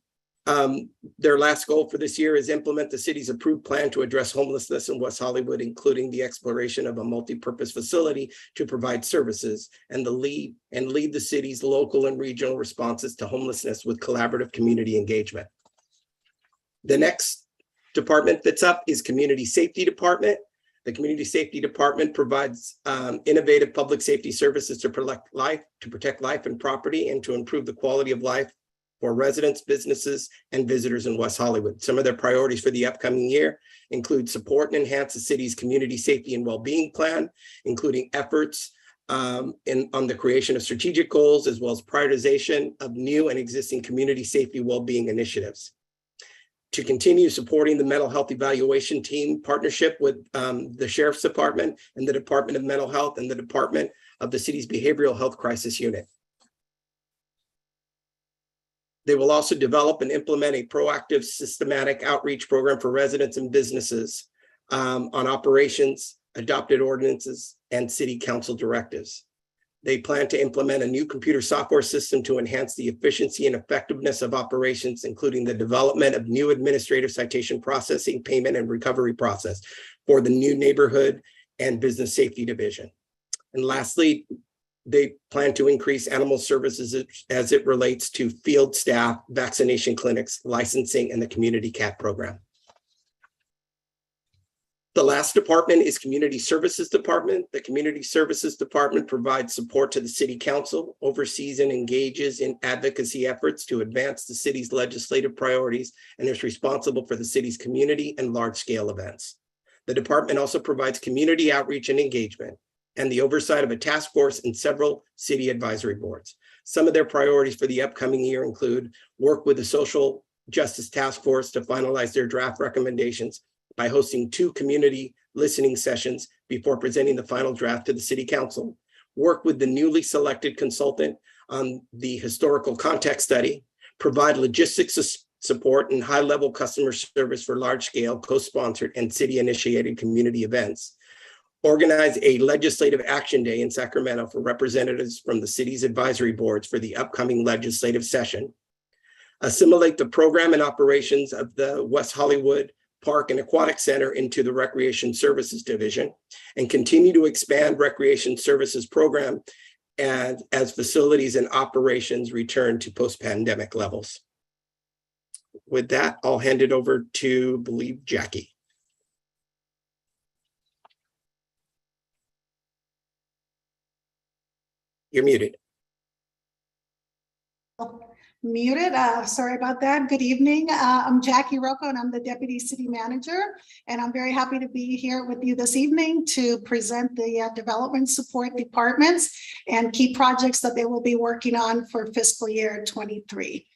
their last goal for this year is implement the city's approved plan to address homelessness in West Hollywood, including the exploration of a multi-purpose facility to provide services and lead the city's local and regional responses to homelessness with collaborative community engagement. The next department that's up is Community Safety Department. The Community Safety Department provides innovative public safety services to protect life and property and to improve the quality of life for residents, businesses, and visitors in West Hollywood. Some of their priorities for the upcoming year include support and enhance the city's community safety and well-being plan, including efforts on the creation of strategic goals, as well as prioritization of new and existing community safety well-being initiatives. To continue supporting the mental health evaluation team partnership with the Sheriff's Department and the Department of Mental Health and the Department of the city's Behavioral Health Crisis Unit. They will also develop and implement a proactive systematic outreach program for residents and businesses on operations, adopted ordinances, and city council directives. They plan to implement a new computer software system to enhance the efficiency and effectiveness of operations, including the development of new administrative citation processing, payment, and recovery process for the new neighborhood and business safety division. And lastly, they plan to increase animal services as it relates to field staff, vaccination clinics, licensing, and the community cat program. The last department is Community Services Department. The Community Services Department provides support to the City Council, oversees and engages in advocacy efforts to advance the city's legislative priorities, and is responsible for the city's community and large-scale events. The department also provides community outreach and engagement, and the oversight of a task force and several city advisory boards. Some of their priorities for the upcoming year include work with the Social Justice Task Force to finalize their draft recommendations by hosting 2 community listening sessions before presenting the final draft to the City Council, work with the newly selected consultant on the historical context study, provide logistics support and high-level customer service for large-scale co-sponsored and city-initiated community events, organize a legislative action day in Sacramento for representatives from the city's advisory boards for the upcoming legislative session, assimilate the program and operations of the West Hollywood Park and Aquatic Center into the Recreation Services Division, and continue to expand recreation services program and as facilities and operations return to post-pandemic levels. With that, I'll hand it over to, I believe, Jackie. You're muted. Muted. Sorry about that. Good evening. I'm Jackie Rocco, and I'm the Deputy City Manager. And I'm very happy to be here with you this evening to present the development support departments and key projects that they will be working on for fiscal year 23.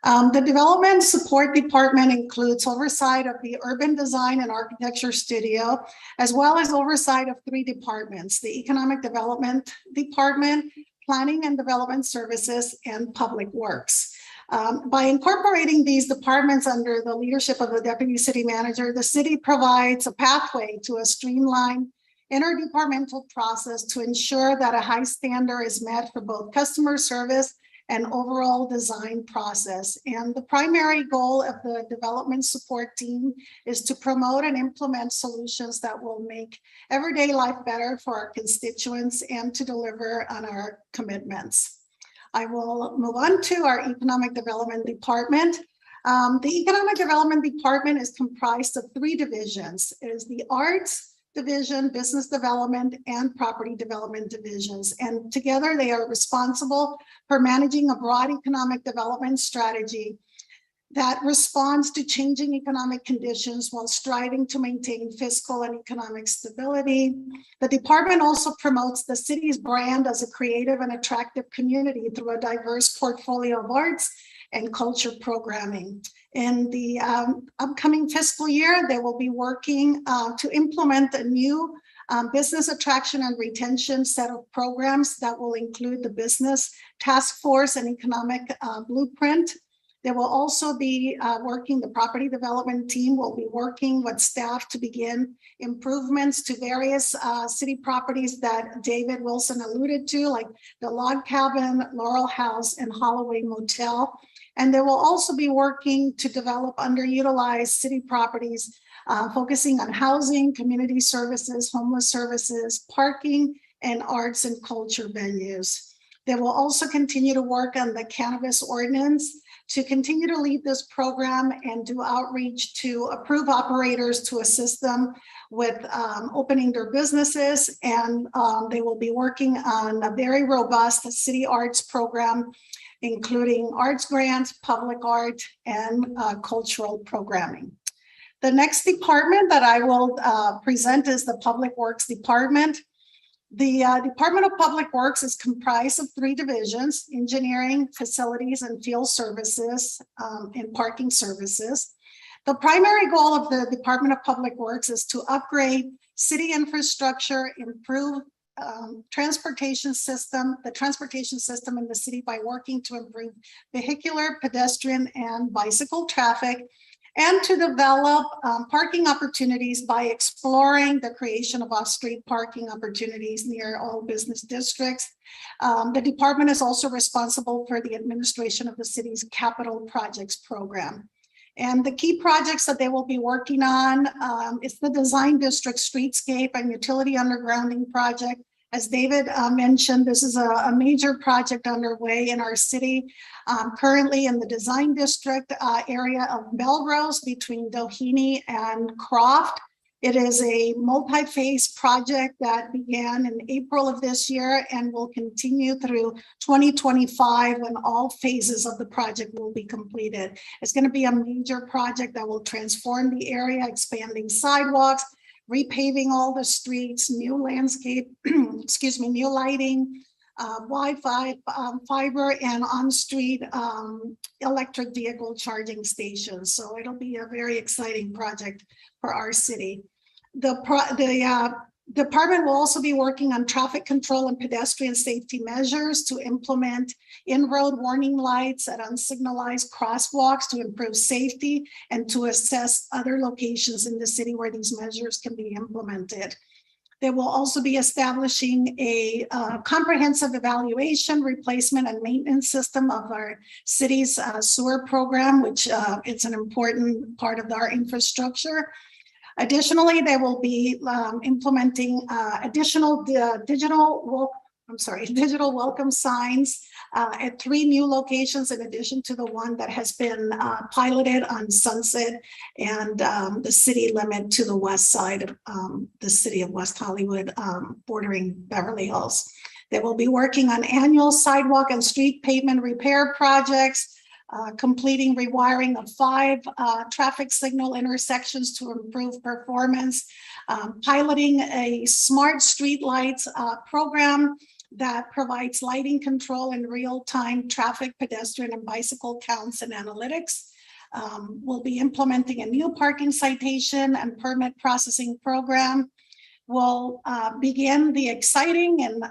The development support department includes oversight of the urban design and architecture studio, as well as oversight of 3 departments: the economic development department, planning and development services, and public works. By incorporating these departments under the leadership of the deputy city manager, the city provides a pathway to a streamlined interdepartmental process to ensure that a high standard is met for both customer service and overall design process. And the primary goal of the development support team is to promote and implement solutions that will make everyday life better for our constituents and to deliver on our commitments. I will move on to our economic development department. The economic development department is comprised of 3 divisions. It is the arts division, business development, and property development divisions. And together they are responsible for managing a broad economic development strategy that responds to changing economic conditions while striving to maintain fiscal and economic stability. The department also promotes the city's brand as a creative and attractive community through a diverse portfolio of arts and culture programming. In the upcoming fiscal year, they will be working to implement a new business attraction and retention set of programs that will include the business task force and economic blueprint. They will also be the property development team will be working with staff to begin improvements to various city properties that David Wilson alluded to, like the Log Cabin, Laurel House, and Holloway Motel. And they will also be working to develop underutilized city properties, focusing on housing, community services, homeless services, parking, and arts and culture venues. They will also continue to work on the cannabis ordinance to continue to lead this program and do outreach to approved operators to assist them with opening their businesses. And they will be working on a very robust city arts program, including arts grants, public art, and cultural programming. The next department that I will present is the Public Works Department. The Department of Public Works is comprised of 3 divisions: engineering, facilities, and field services, and parking services. The primary goal of the Department of Public Works is to upgrade city infrastructure, improve the transportation system in the city by working to improve vehicular, pedestrian, and bicycle traffic, and to develop parking opportunities by exploring the creation of off-street parking opportunities near all business districts. The department is also responsible for the administration of the city's capital projects program. And the key projects that they will be working on is the Design District Streetscape and Utility Undergrounding Project. As David mentioned, this is a major project underway in our city, currently in the Design District area of Melrose between Doheny and Croft. It is a multi-phase project that began in April of this year and will continue through 2025 when all phases of the project will be completed. It's going to be a major project that will transform the area, expanding sidewalks, repaving all the streets, new landscape, new lighting, Wi-Fi, fiber, and on-street electric vehicle charging stations. So it'll be a very exciting project for our city. The department will also be working on traffic control and pedestrian safety measures to implement in-road warning lights at unsignalized crosswalks to improve safety and to assess other locations in the city where these measures can be implemented. They will also be establishing a comprehensive evaluation, replacement, and maintenance system of our city's sewer program, which is an important part of our infrastructure. Additionally, they will be implementing additional digital welcome signs at 3 new locations, in addition to the one that has been piloted on Sunset and the city limit to the west side of the city of West Hollywood, bordering Beverly Hills. They will be working on annual sidewalk and street pavement repair projects, completing rewiring of 5 traffic signal intersections to improve performance, piloting a smart street lights program that provides lighting control and real-time traffic, pedestrian, and bicycle counts and analytics. We'll be implementing a new parking citation and permit processing program. We'll begin the exciting and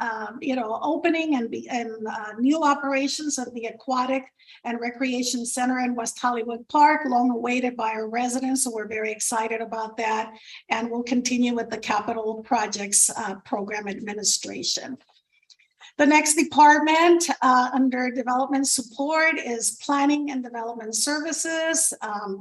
opening and new operations of the Aquatic and Recreation Center in West Hollywood Park, long awaited by our residents. So we're very excited about that. And we'll continue with the capital projects program administration. The next department under development support is planning and development services.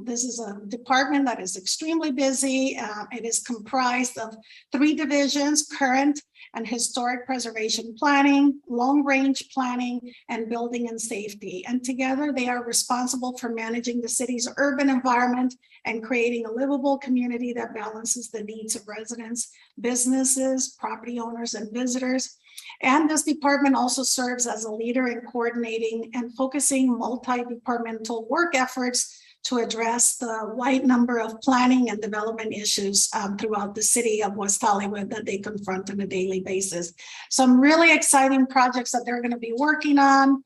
This is a department that is extremely busy. It is comprised of 3 divisions: current and historic preservation planning, long-range planning, and building and safety. And together they are responsible for managing the city's urban environment and creating a livable community that balances the needs of residents, businesses, property owners, and visitors. And this department also serves as a leader in coordinating and focusing multi-departmental work efforts to address the wide number of planning and development issues throughout the city of West Hollywood that they confront on a daily basis. Some really exciting projects that they're going to be working on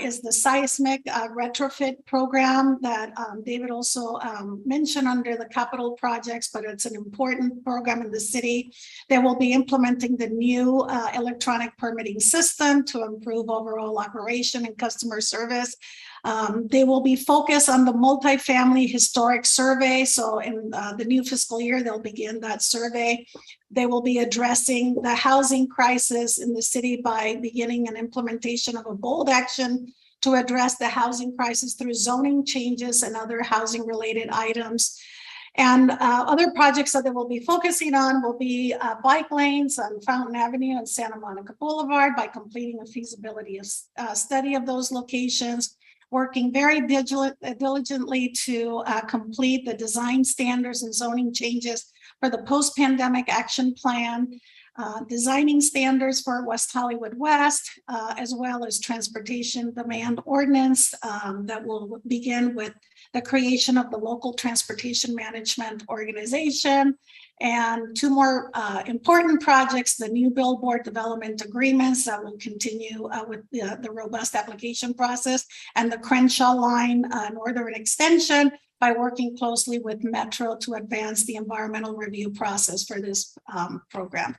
is the seismic retrofit program that David also mentioned under the capital projects, but it's an important program in the city. They will be implementing the new electronic permitting system to improve overall operation and customer service. They will be focused on the multifamily historic survey. So in the new fiscal year, they'll begin that survey. They will be addressing the housing crisis in the city by beginning an implementation of a bold action to address the housing crisis through zoning changes and other housing related items. And other projects that they will be focusing on will be bike lanes on Fountain Avenue and Santa Monica Boulevard by completing a feasibility study of those locations, working very diligently to complete the design standards and zoning changes for the post-pandemic action plan, designing standards for West Hollywood West, as well as transportation demand ordinance that will begin with the creation of the local transportation management organization. And 2 more important projects, the new billboard development agreements that will continue with the robust application process, and the Crenshaw Line Northern Extension by working closely with Metro to advance the environmental review process for this program.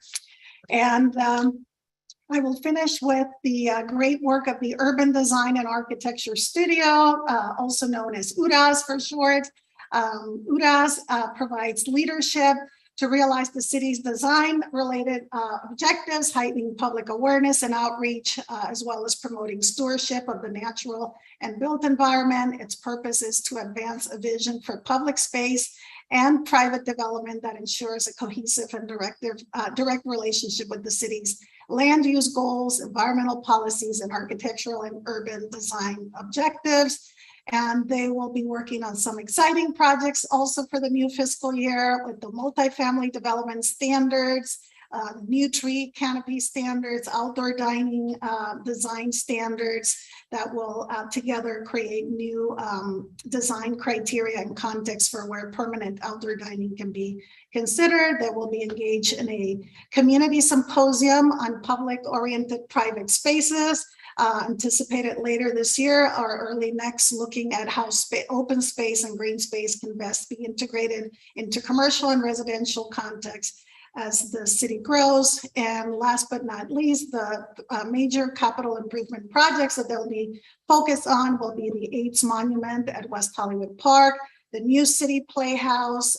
And I will finish with the great work of the Urban Design and Architecture Studio, also known as UDAS for short. UDAS provides leadership to realize the city's design-related objectives, heightening public awareness and outreach, as well as promoting stewardship of the natural and built environment. Its purpose is to advance a vision for public space and private development that ensures a cohesive and direct relationship with the city's land use goals, environmental policies, and architectural and urban design objectives. And they will be working on some exciting projects also for the new fiscal year with the multifamily development standards, new tree canopy standards, outdoor dining design standards that will together create new design criteria and context for where permanent outdoor dining can be considered. They will be engaged in a community symposium on public-oriented private spaces, anticipated later this year or early next, looking at how open space and green space can best be integrated into commercial and residential contexts as the city grows. And last but not least, the major capital improvement projects that they'll be focused on will be the AIDS Monument at West Hollywood Park, the new City Playhouse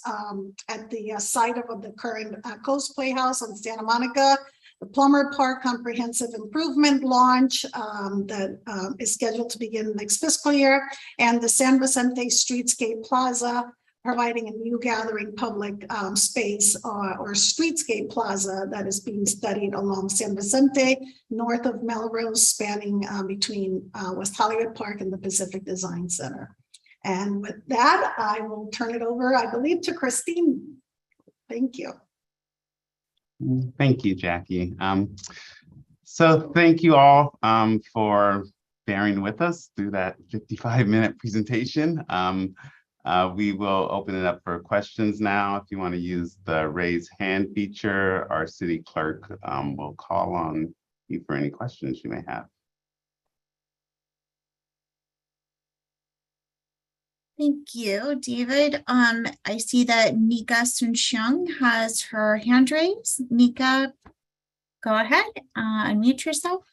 at the site of the current Coast Playhouse on Santa Monica, the Plummer Park Comprehensive Improvement launch that is scheduled to begin next fiscal year, and the San Vicente Streetscape Plaza, providing a new gathering public space or streetscape plaza that is being studied along San Vicente, north of Melrose, spanning between West Hollywood Park and the Pacific Design Center. And with that, I will turn it over, I believe, to Christine. Thank you. Thank you, Jackie. So thank you all for bearing with us through that 55-minute presentation. We will open it up for questions now. If you want to use the raise hand feature, our city clerk will call on you for any questions you may have. Thank you, David. I see that Nika Sunshung has her hand raised. Nika, go ahead, unmute yourself.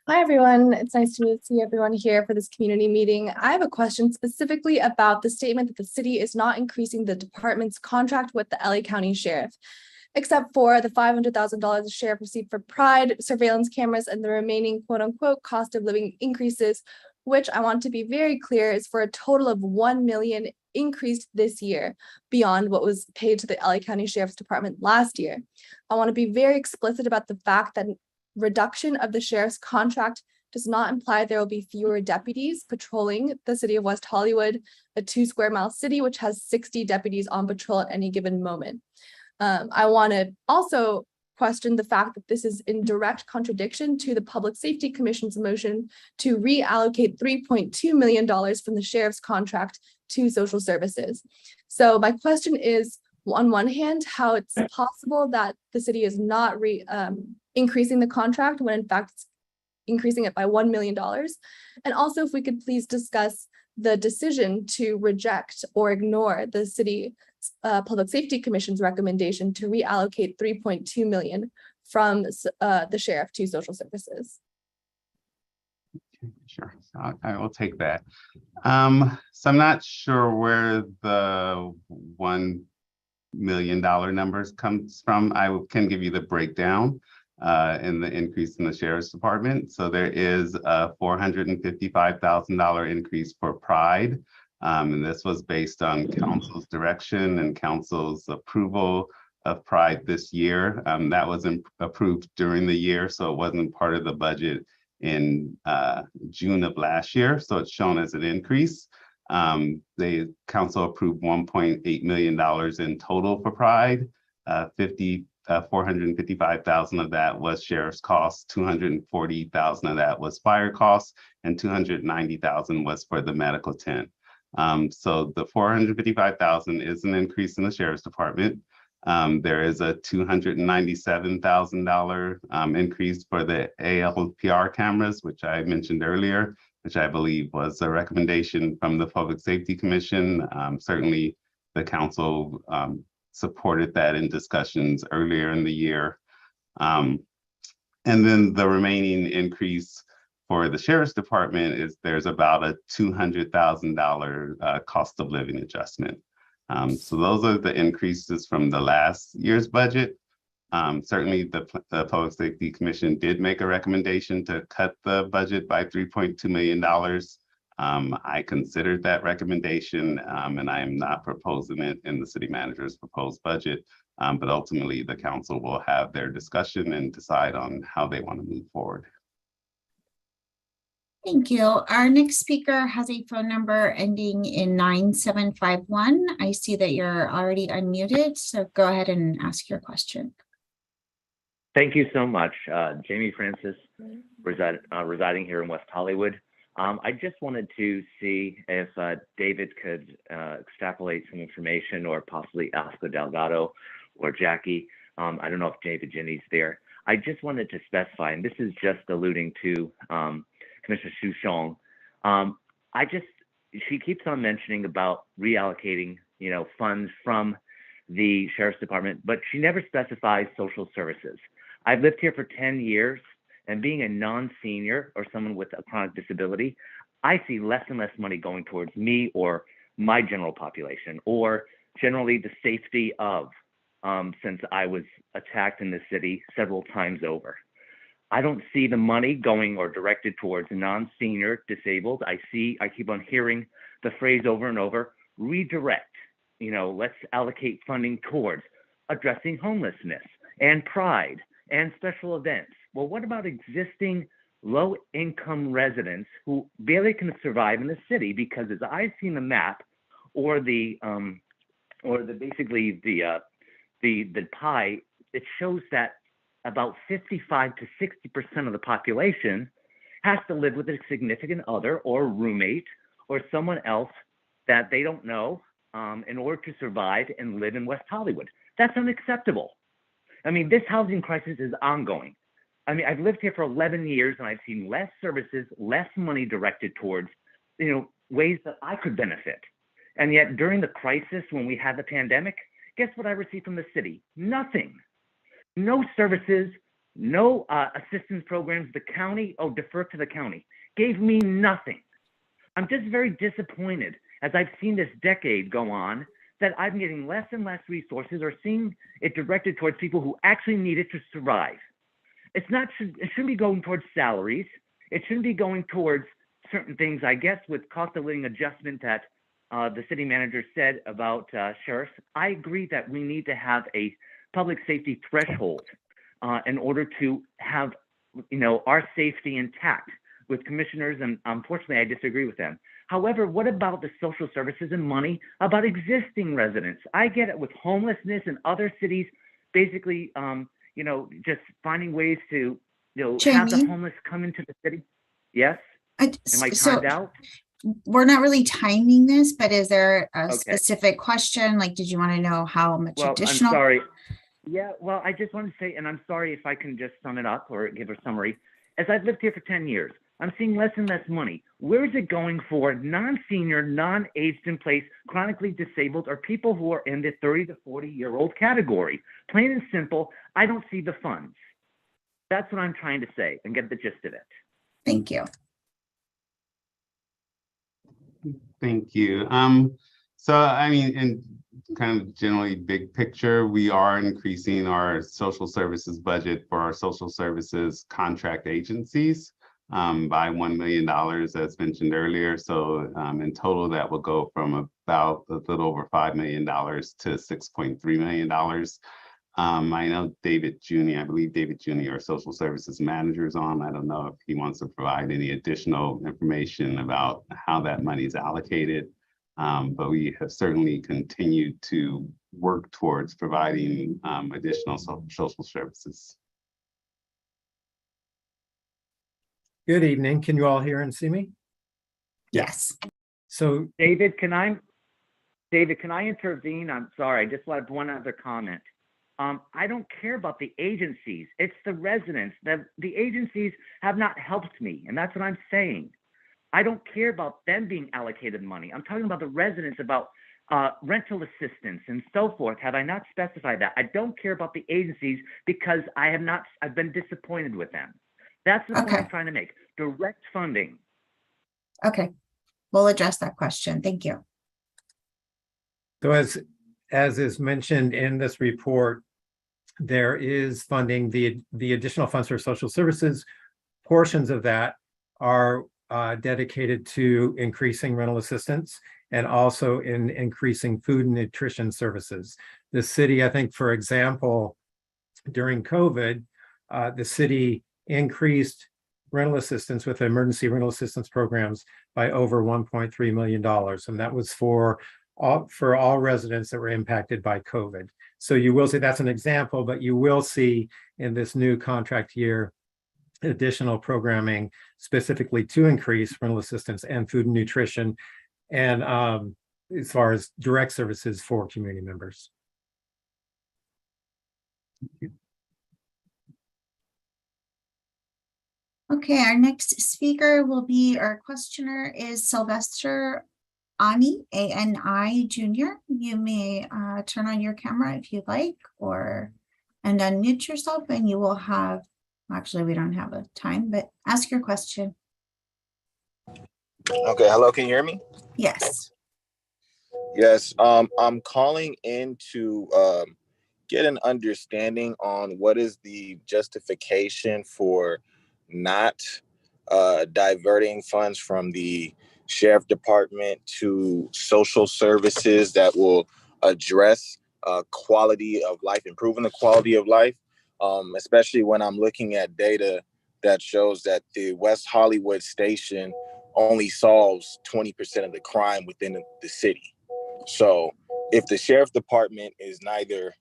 Hi, everyone. It's nice to see everyone here for this community meeting. I have a question specifically about the statement that the city is not increasing the department's contract with the LA County Sheriff, except for the $500,000 the sheriff received for Pride, surveillance cameras, and the remaining quote unquote cost of living increases, which I want to be very clear is for a total of $1 million increased this year beyond what was paid to the LA County Sheriff's Department last year. I want to be very explicit about the fact that reduction of the sheriff's contract does not imply there will be fewer deputies patrolling the city of West Hollywood, a 2 square mile city, which has 60 deputies on patrol at any given moment. I want to also question the fact that this is in direct contradiction to the Public Safety Commission's motion to reallocate $3.2 million from the sheriff's contract to social services. So my question is, on one hand, how it's possible that the city is not increasing the contract when in fact it's increasing it by $1 million. And also if we could please discuss the decision to reject or ignore the city Public Safety Commission's recommendation to reallocate $3.2 million from the sheriff to social services. Sure, so I will take that. So I'm not sure where the $1 million numbers comes from. I can give you the breakdown in the increase in the sheriff's department. So there is a $455,000 increase for Pride. And this was based on council's direction and council's approval of Pride this year. That was approved during the year, so it wasn't part of the budget in June of last year. So it's shown as an increase. The council approved $1.8 million in total for Pride. $455,000 of that was sheriff's costs, $240,000 of that was fire costs, and $290,000 was for the medical tent. So the $455,000 is an increase in the sheriff's department. There is a $297,000 increase for the ALPR cameras, which I mentioned earlier, which I believe was a recommendation from the Public Safety Commission. Certainly the council supported that in discussions earlier in the year. And then the remaining increase for the sheriff's department is there's about a $200,000 cost of living adjustment. So those are the increases from the last year's budget. Certainly the Public Safety Commission did make a recommendation to cut the budget by $3.2 million. I considered that recommendation and I am not proposing it in the city manager's proposed budget, but ultimately the council will have their discussion and decide on how they want to move forward. Thank you. Our next speaker has a phone number ending in 9751. I see that you're already unmuted, so go ahead and ask your question. Thank you so much. Jamie Francis, residing here in West Hollywood. I just wanted to see if David could extrapolate some information or possibly Oscar Delgado or Jackie. I don't know if David Jenny's there. I just wanted to specify, and this is just alluding to Commissioner Souchon. She keeps on mentioning about reallocating, funds from the sheriff's department, but she never specifies social services. I've lived here for 10 years, and being a non-senior or someone with a chronic disability, I see less and less money going towards me or my general population, or generally the safety of, since I was attacked in the city several times over. I don't see the money going or directed towards non-senior disabled. I keep on hearing the phrase over and over, redirect, let's allocate funding towards addressing homelessness and Pride and special events. Well, what about existing low-income residents who barely can survive in the city? Because as I've seen the map or the pie, it shows that about 55 to 60% of the population has to live with a significant other or roommate or someone else that they don't know in order to survive and live in West Hollywood. That's unacceptable. I mean, this housing crisis is ongoing. I mean, I've lived here for 11 years and I've seen less services, less money directed towards, ways that I could benefit. And yet during the crisis, when we had the pandemic, guess what I received from the city? Nothing. No services, no assistance programs. The county, defer to the county, gave me nothing. I'm just very disappointed as I've seen this decade go on that I'm getting less and less resources or seeing it directed towards people who actually need it to survive. It shouldn't be going towards salaries. It shouldn't be going towards certain things, I guess, with cost of living adjustment that the city manager said about sheriffs. I agree that we need to have a public safety threshold in order to have, our safety intact with commissioners. And unfortunately, I disagree with them. However, what about the social services and money about existing residents? I get it with homelessness in other cities, basically, just finding ways to, have the Jamie? homeless come into the city. Yes? Am I So timed out? we're not really timing this, but is there a Okay. specific question? Like, did you want to know how much Well, additional? I'm sorry. Yeah, well, I just want to say, and I'm sorry if I can just sum it up or give a summary. As I've lived here for 10 years, I'm seeing less and less money. Where is it going for non-senior, non-aged in place, chronically disabled, or people who are in the 30 to 40-year-old category? Plain and simple, I don't see the funds. That's what I'm trying to say and get the gist of it. Thank you. Thank you. So I mean, in kind of generally big picture, we are increasing our social services budget for our social services contract agencies by $1 million, as mentioned earlier. So in total, that will go from about a little over $5 million to $6.3 million. I know David Juni, I believe David Juni, our social services manager, is on. I don't know if he wants to provide any additional information about how that money is allocated. But we have certainly continued to work towards providing additional social services. Good evening. Can you all hear and see me? Yes. So David, can I intervene? I'm sorry. I just want one other comment. I don't care about the agencies. It's the residents. The agencies have not helped me, and that's what I'm saying. I don't care about them being allocated money. I'm talking about the residents, about rental assistance and so forth. Have I not specified that? I don't care about the agencies because I've been disappointed with them. That's the point I'm trying to make. Direct funding. Okay. We'll address that question. Thank you. So as is mentioned in this report, there is funding, the additional funds for social services. Portions of that are dedicated to increasing rental assistance and also in increasing food and nutrition services. The city, I think, for example, during COVID, the city increased rental assistance with emergency rental assistance programs by over $1.3 million. And that was for all residents that were impacted by COVID. So you will see, that's an example, but you will see in this new contract year additional programming specifically to increase rental assistance and food and nutrition, and as far as direct services for community members. Okay, our next speaker will be, our questioner is Sylvester Ani, A-N-I Jr. You may turn on your camera if you'd like, and unmute yourself, and you will have, actually, we don't have a time, but ask your question. Okay, hello, can you hear me? Yes. Yes, I'm calling in to get an understanding on what is the justification for not diverting funds from the sheriff department to social services that will address quality of life, improving the quality of life, especially when I'm looking at data that shows that the West Hollywood station only solves 20% of the crime within the city. So if the sheriff department is neither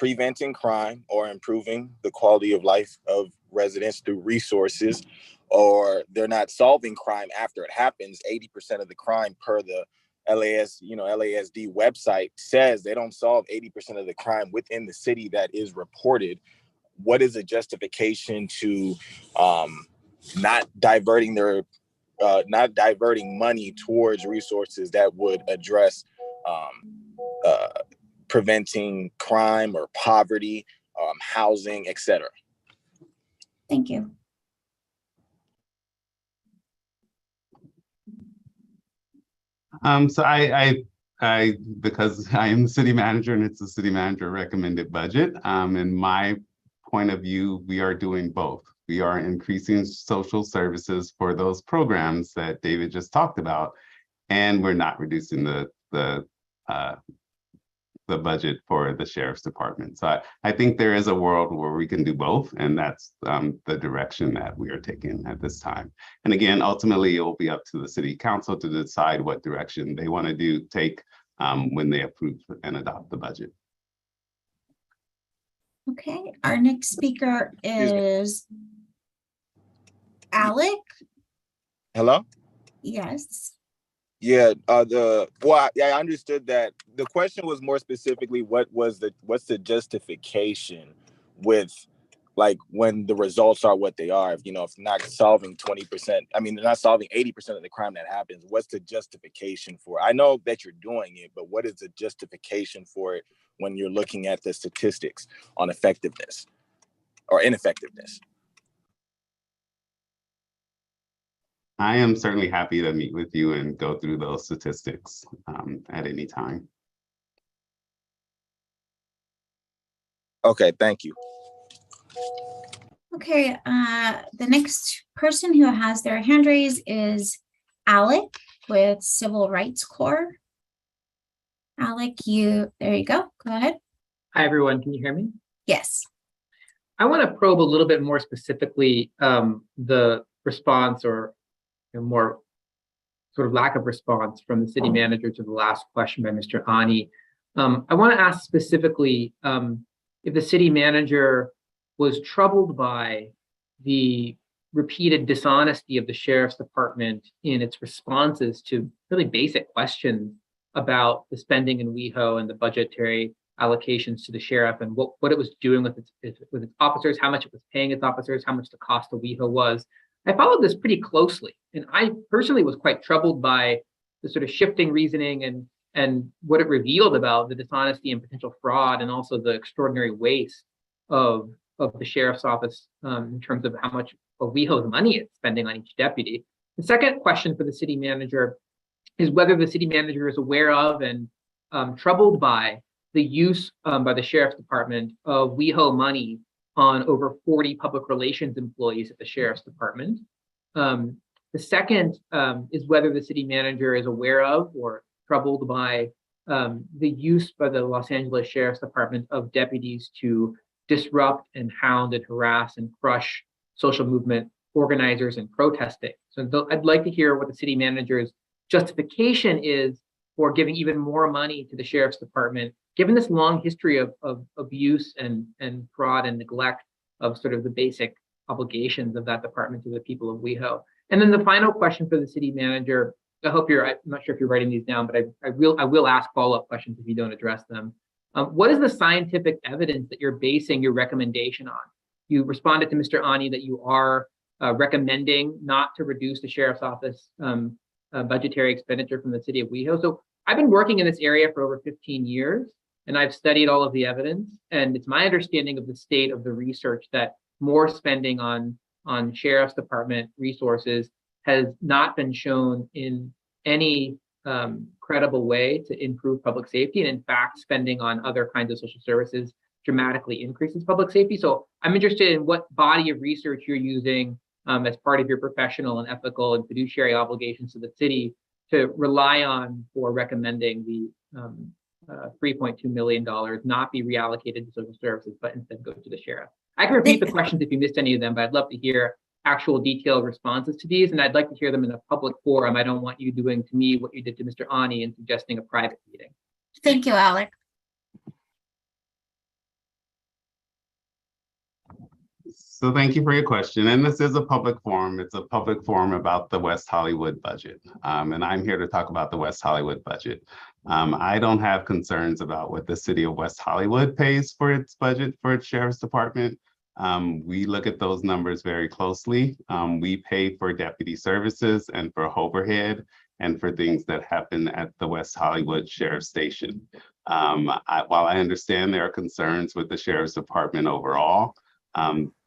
preventing crime or improving the quality of life of residents through resources, or they're not solving crime after it happens. 80% of the crime per the LASD website says they don't solve 80% of the crime within the city that is reported. What is a justification to not diverting money towards resources that would address preventing crime or poverty, housing, etc.? Thank you. So I, because I am the city manager and it's a city manager recommended budget, in my point of view, we are doing both. We are increasing social services for those programs that David just talked about, and we're not reducing the budget for the sheriff's department. So I think there is a world where we can do both, and that's the direction that we are taking at this time. And again, ultimately, it will be up to the city council to decide what direction they want to take when they approve and adopt the budget. Okay, our next speaker is Alec. Hello? Yes. Yeah, I understood that. The question was more specifically, what's the justification with, like, when the results are what they are? If not solving 20%, I mean, they're not solving 80% of the crime that happens. What's the justification for it? I know that you're doing it, but what is the justification for it when you're looking at the statistics on effectiveness or ineffectiveness? I am certainly happy to meet with you and go through those statistics at any time. Okay, thank you. Okay, the next person who has their hand raised is Alec with Civil Rights Corps. Alec, there you go. Go ahead. Hi, everyone. Can you hear me? Yes. I want to probe a little bit more specifically the response, or more sort of lack of response from the city manager to the last question by Mr. Ani. I want to ask specifically if the city manager was troubled by the repeated dishonesty of the sheriff's department in its responses to really basic questions about the spending in WeHo and the budgetary allocations to the sheriff, and what it was doing with its officers, how much it was paying its officers, how much the cost of WeHo was. I followed this pretty closely, and I personally was quite troubled by the sort of shifting reasoning and what it revealed about the dishonesty and potential fraud, and also the extraordinary waste of the sheriff's office in terms of how much of WeHo's money it's spending on each deputy. The second question for the city manager is whether the city manager is aware of and troubled by the use by the sheriff's department of WeHo money on over 40 public relations employees at the sheriff's department. The second is whether the city manager is aware of or troubled by the use by the Los Angeles Sheriff's Department of deputies to disrupt and hound and harass and crush social movement organizers and protesting. So I'd like to hear what the city manager's justification is for giving even more money to the sheriff's department, given this long history of abuse and fraud and neglect of sort of the basic obligations of that department to the people of WeHo. And then the final question for the city manager, I'm not sure if you're writing these down, but I will ask follow-up questions if you don't address them. What is the scientific evidence that you're basing your recommendation on? You responded to Mr. Ani that you are recommending not to reduce the sheriff's office budgetary expenditure from the city of WeHo. So I've been working in this area for over 15 years, and I've studied all of the evidence. And it's my understanding of the state of the research that more spending on sheriff's department resources has not been shown in any credible way to improve public safety. And in fact, spending on other kinds of social services dramatically increases public safety. So I'm interested in what body of research you're using as part of your professional and ethical and fiduciary obligations to the city to rely on for recommending the $3.2 million not be reallocated to social services, but instead go to the sheriff. I can repeat the questions if you missed any of them, but I'd love to hear actual detailed responses to these, and I'd like to hear them in a public forum. I don't want you doing to me what you did to Mr. Ani and suggesting a private meeting. Thank you, Alec. So thank you for your question. And this is a public forum. It's a public forum about the West Hollywood budget. And I'm here to talk about the West Hollywood budget. I don't have concerns about what the city of West Hollywood pays for its budget for its sheriff's department. We look at those numbers very closely. We pay for deputy services and for overhead and for things that happen at the West Hollywood Sheriff's Station. While I understand there are concerns with the Sheriff's Department overall,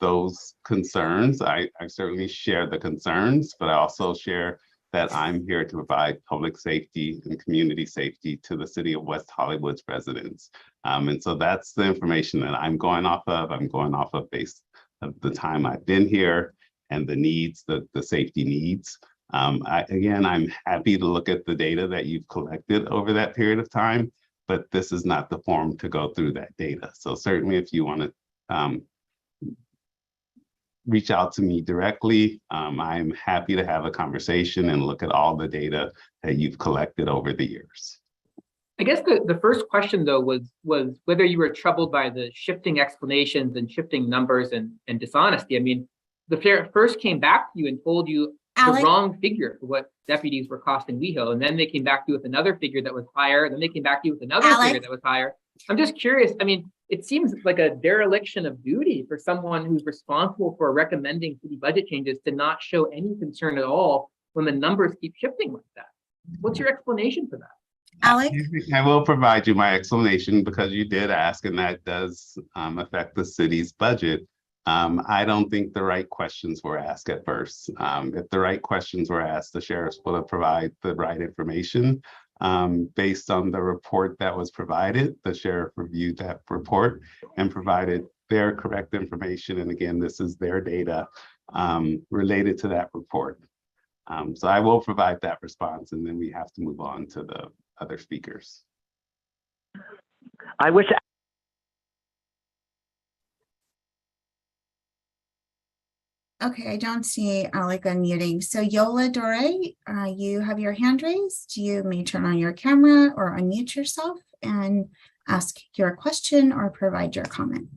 those concerns, I certainly share the concerns, but I also share that I'm here to provide public safety and community safety to the city of West Hollywood's residents. And so that's the information that I'm going off of. I'm going off of based of the time I've been here and the needs, the safety needs. Again, I'm happy to look at the data that you've collected over that period of time, but this is not the forum to go through that data. So certainly if you want to reach out to me directly, I'm happy to have a conversation and look at all the data that you've collected over the years. I guess the first question though was whether you were troubled by the shifting explanations and shifting numbers and dishonesty. I mean, the sheriff first came back to you and told you Alex? the wrong figure for what deputies were costing WeHo, and then they came back to you with another figure that was higher, and then they came back to you with another Alex? figure that was higher. I'm just curious. I mean, it seems like a dereliction of duty for someone who's responsible for recommending city budget changes to not show any concern at all when the numbers keep shifting like that. What's your explanation for that? Alex? I will provide you my explanation because you did ask, and that does affect the city's budget. I don't think the right questions were asked at first. If the right questions were asked, the sheriffs would have provided the right information. Based on the report that was provided, the sheriff reviewed that report and provided their correct information. And again, this is their data related to that report. So I will provide that response, and then we have to move on to the other speakers. I wish. Okay, I don't see Alec unmuting. So Yola Dore, you have your hand raised. You may turn on your camera or unmute yourself and ask your question or provide your comment.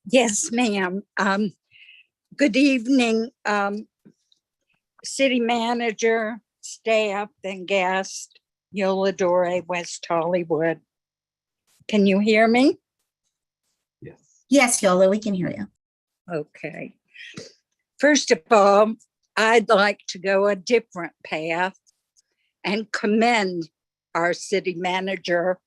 Yes, ma'am. Good evening, city manager, staff, and guest. Yola Dore, West Hollywood. Can you hear me? Yes. Yes, Yola, we can hear you. Okay. First of all, I'd like to go a different path and commend our city manager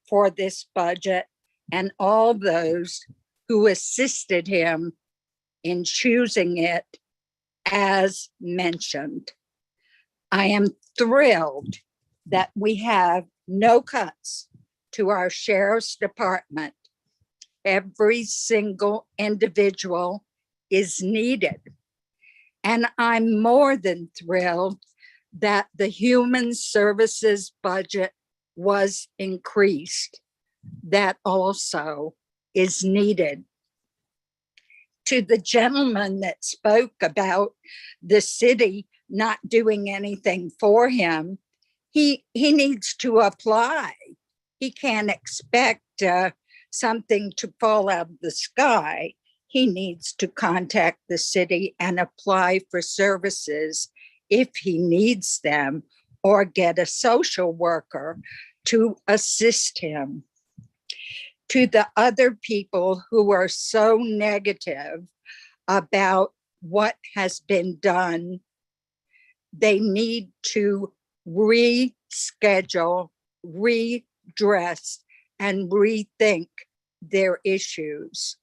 for this budget and all those who assisted him in choosing it as mentioned. I am thrilled that we have no cuts to our sheriff's department. Every single individual is needed. And I'm more than thrilled that the human services budget was increased. That also is needed. To the gentleman that spoke about the city not doing anything for him, he needs to apply. He can't expect something to fall out of the sky. He needs to contact the city and apply for services if he needs them, or get a social worker to assist him. To the other people who are so negative about what has been done, they need to reschedule, redress, and rethink their issues.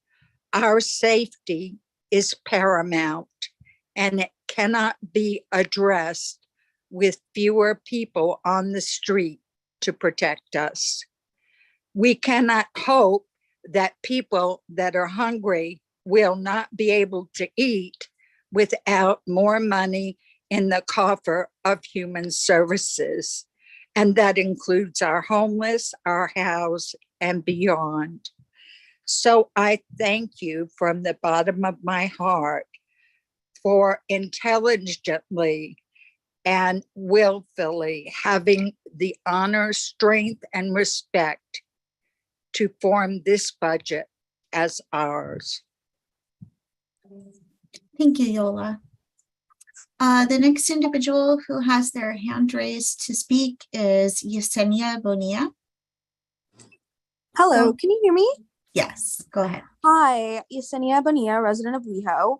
Our safety is paramount, and it cannot be addressed with fewer people on the street to protect us. We cannot hope that people that are hungry will not be able to eat without more money in the coffer of human services. And that includes our homeless, our housed, and beyond. So I thank you from the bottom of my heart for intelligently and willfully having the honor, strength, and respect to form this budget as ours. Thank you, Yola. The next individual who has their hand raised to speak is Yesenia Bonilla. Hello, can you hear me? Yes, go ahead. Hi, Yesenia Bonilla, resident of WeHo.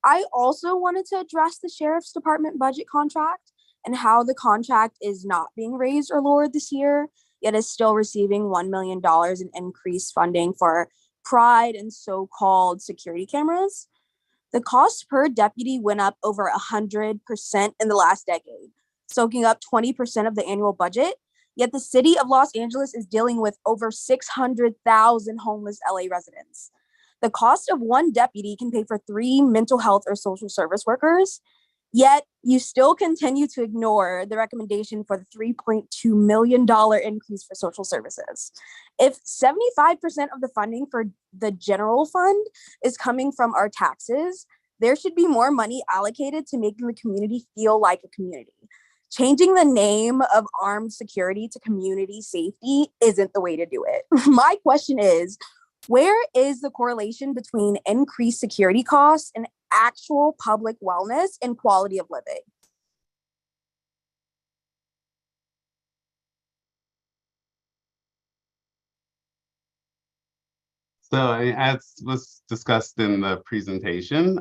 I also wanted to address the Sheriff's Department budget contract and how the contract is not being raised or lowered this year, yet is still receiving $1 million in increased funding for Pride and so-called security cameras. The cost per deputy went up over 100% in the last decade, soaking up 20% of the annual budget. Yet the city of Los Angeles is dealing with over 600,000 homeless LA residents. The cost of one deputy can pay for 3 mental health or social service workers. Yet you still continue to ignore the recommendation for the $3.2 million increase for social services. If 75% of the funding for the general fund is coming from our taxes, there should be more money allocated to making the community feel like a community. Changing the name of armed security to community safety isn't the way to do it. My question is, where is the correlation between increased security costs and actual public wellness and quality of living? So as was discussed in the presentation,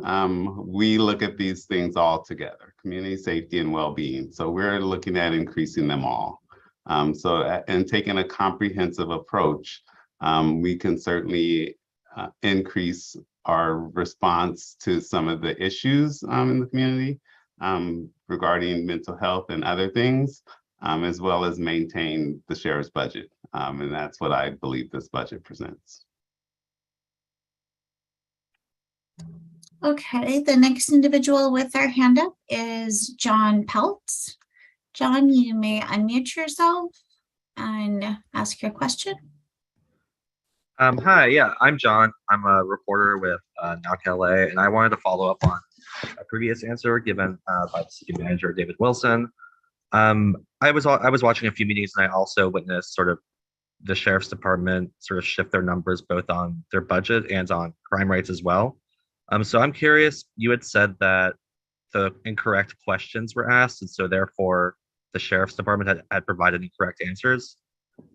we look at these things all together, community safety and well-being. So we're looking at increasing them all. And taking a comprehensive approach, we can certainly increase our response to some of the issues in the community regarding mental health and other things, as well as maintain the sheriff's budget. And that's what I believe this budget presents. Okay, the next individual with their hand up is John Peltz. John, you may unmute yourself and ask your question. Hi, yeah, I'm John. I'm a reporter with NOC LA, and I wanted to follow up on a previous answer given by the city manager, David Wilson. I was watching a few meetings, and I also witnessed sort of the sheriff's department sort of shift their numbers both on their budget and on crime rates as well. So I'm curious, you had said that the incorrect questions were asked, and so therefore the sheriff's department had provided incorrect answers.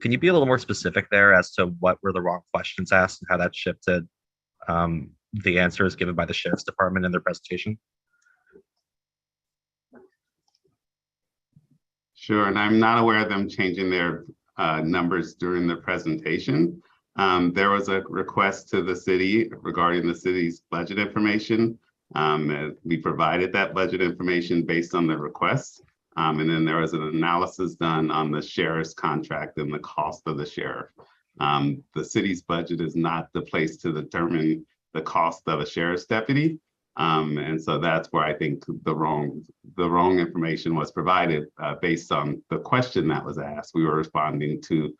Can you be a little more specific there as to what were the wrong questions asked and how that shifted the answers given by the sheriff's department in their presentation? Sure, and I'm not aware of them changing their numbers during the presentation. There was a request to the city regarding the city's budget information. We provided that budget information based on the request. And then there was an analysis done on the sheriff's contract and the cost of the sheriff. The city's budget is not the place to determine the cost of a sheriff's deputy. And so that's where I think the wrong information was provided based on the question that was asked. We were responding to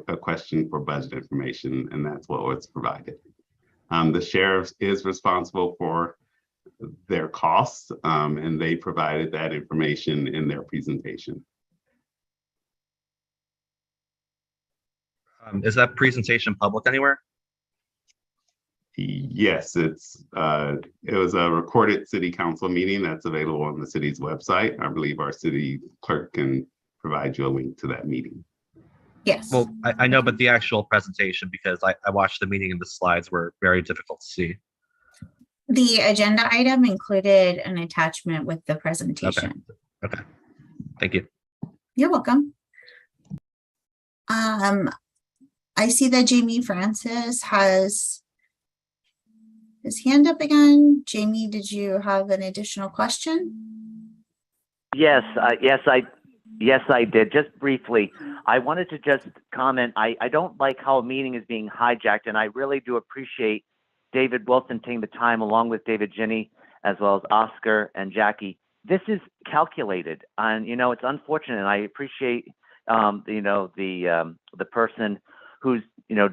a question for budget information, and that's what was provided. The sheriff is responsible for their costs, and they provided that information in their presentation. Is that presentation public anywhere? Yes, it was a recorded city council meeting that's available on the city's website. I believe our city clerk can provide you a link to that meeting. Yes. Well, I know, but the actual presentation, because I watched the meeting and the slides were very difficult to see. The agenda item included an attachment with the presentation. Okay. Thank you. You're welcome. I see that Jamie Francis has his hand up again. Jamie, did you have an additional question? Yes, yes, I did. Just briefly, I wanted to just comment. I don't like how a meeting is being hijacked, and I really do appreciate David Wilson taking the time, along with David Ginny, as well as Oscar and Jackie. This is calculated, and it's unfortunate. And I appreciate the person who's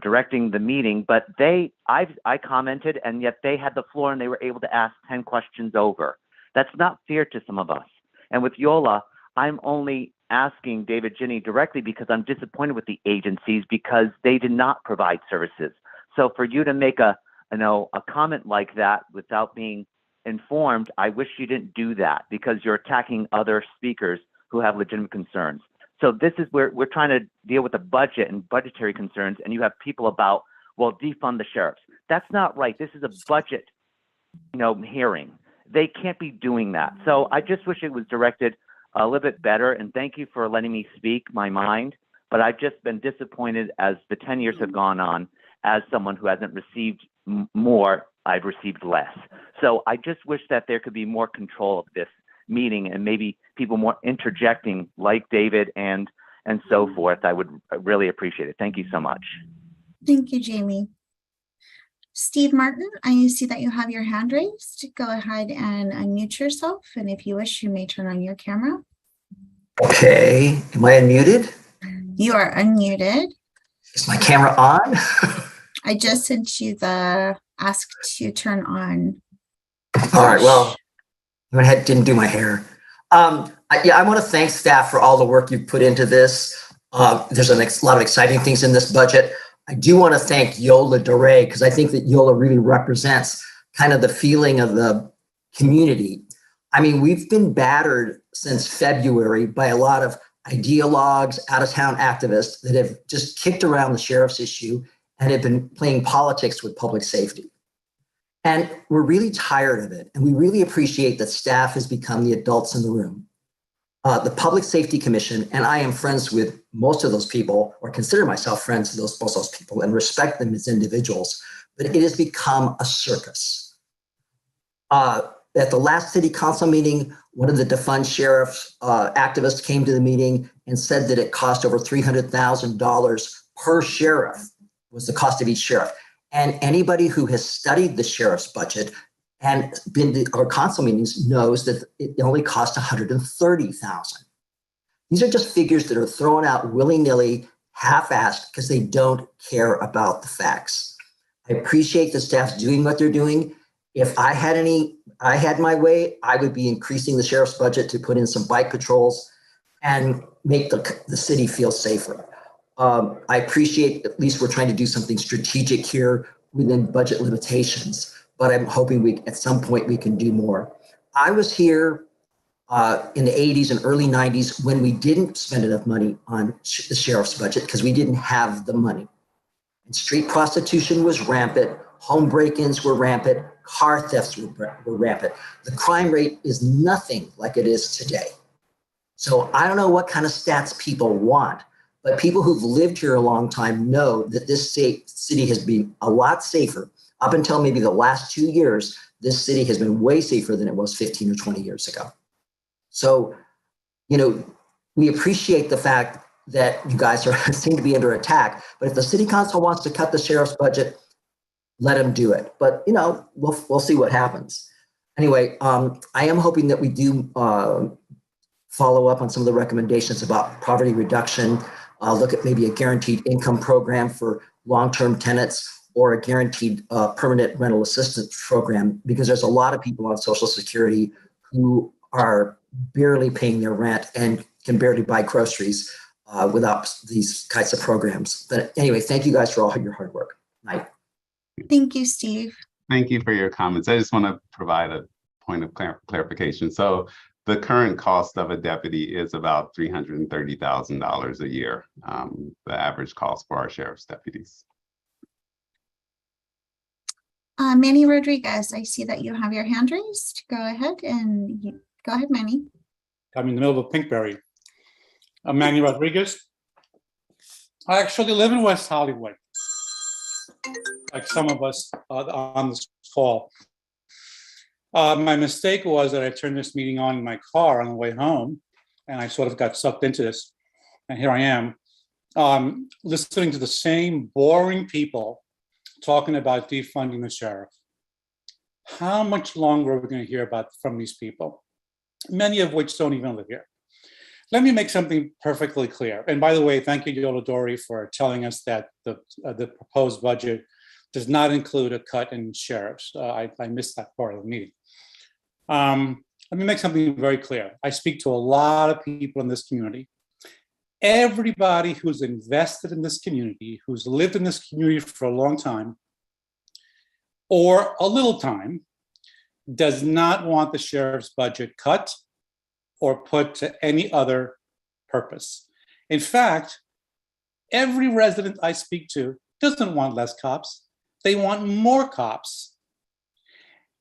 directing the meeting, but I commented, and yet they had the floor and they were able to ask 10 questions over. That's not fair to some of us. And with Yola, I'm only asking David Ginny directly because I'm disappointed with the agencies because they did not provide services. So for you to make a a comment like that without being informed, I wish you didn't do that, because you're attacking other speakers who have legitimate concerns. So this is where we're trying to deal with the budget and budgetary concerns, and you have people about, well, defund the sheriffs. That's not right. This is a budget, hearing. They can't be doing that. So I just wish it was directed a little bit better, and thank you for letting me speak my mind. But I've just been disappointed as the 10 years have gone on. As someone who hasn't received more, I've received less. So I just wish that there could be more control of this meeting, and maybe people more interjecting like David and so forth. I would really appreciate it. Thank you so much. Thank you, Jamie. Steve Martin, I see that you have your hand raised. Go ahead and unmute yourself. And if you wish, you may turn on your camera. Okay, am I unmuted? You are unmuted. Is my camera on? I just sent you the ask to turn on. All right, well, I didn't do my hair. I want to thank staff for all the work you've put into this. There's a lot of exciting things in this budget. I do want to thank Yola DeRay, because I think that Yola really represents kind of the feeling of the community. I mean, we've been battered since February by a lot of ideologues, out-of-town activists that have just kicked around the sheriff's issue and have been playing politics with public safety. And we're really tired of it. And we really appreciate that staff has become the adults in the room. The Public Safety Commission, and I am friends with most of those people, or consider myself friends with most of those people, and respect them as individuals, but it has become a circus. At the last city council meeting, one of the defund sheriffs activists came to the meeting and said that it cost over $300,000 per sheriff was the cost of each sheriff. And anybody who has studied the sheriff's budget and been to our council meetings knows that it only costs $130,000. These are just figures that are thrown out willy-nilly, half-assed, because they don't care about the facts. I appreciate the staff doing what they're doing. If I had my way, I would be increasing the sheriff's budget to put in some bike patrols and make the city feel safer. I appreciate at least we're trying to do something strategic here within budget limitations, but I'm hoping at some point we can do more. I was here in the 80s and early 90s when we didn't spend enough money on the sheriff's budget because we didn't have the money. And street prostitution was rampant, home break-ins were rampant, car thefts were rampant. The crime rate is nothing like it is today. So I don't know what kind of stats people want, but people who've lived here a long time know that this city has been a lot safer. Up until maybe the last 2 years, this city has been way safer than it was 15 or 20 years ago. So, we appreciate the fact that you guys seem to be under attack, but if the city council wants to cut the sheriff's budget, let them do it. But, we'll see what happens. Anyway, I am hoping that we do follow up on some of the recommendations about poverty reduction, look at maybe a guaranteed income program for long-term tenants, or a guaranteed permanent rental assistance program, because there's a lot of people on Social Security who are barely paying their rent and can barely buy groceries without these kinds of programs. But anyway, thank you guys for all your hard work. Night. Thank you, Steve. Thank you for your comments. I just want to provide a point of clarification. So the current cost of a deputy is about $330,000 a year, the average cost for our sheriff's deputies. Manny Rodriguez, I see that you have your hand raised. Go ahead, Manny. I'm in the middle of a Pinkberry. I'm Manny Rodriguez. I actually live in West Hollywood, like some of us on this call. My mistake was that I turned this meeting on in my car on the way home, and I sort of got sucked into this. And here I am, listening to the same boring people talking about defunding the sheriff. How much longer are we going to hear from these people? Many of which don't even live here. Let me make something perfectly clear. And by the way, thank you, Yola Dori, for telling us that the proposed budget does not include a cut in sheriffs. I missed that part of the meeting. Let me make something very clear. I speak to a lot of people in this community. Everybody who's invested in this community, who's lived in this community for a long time, or a little time, does not want the sheriff's budget cut or put to any other purpose. In fact, every resident I speak to doesn't want less cops. They want more cops.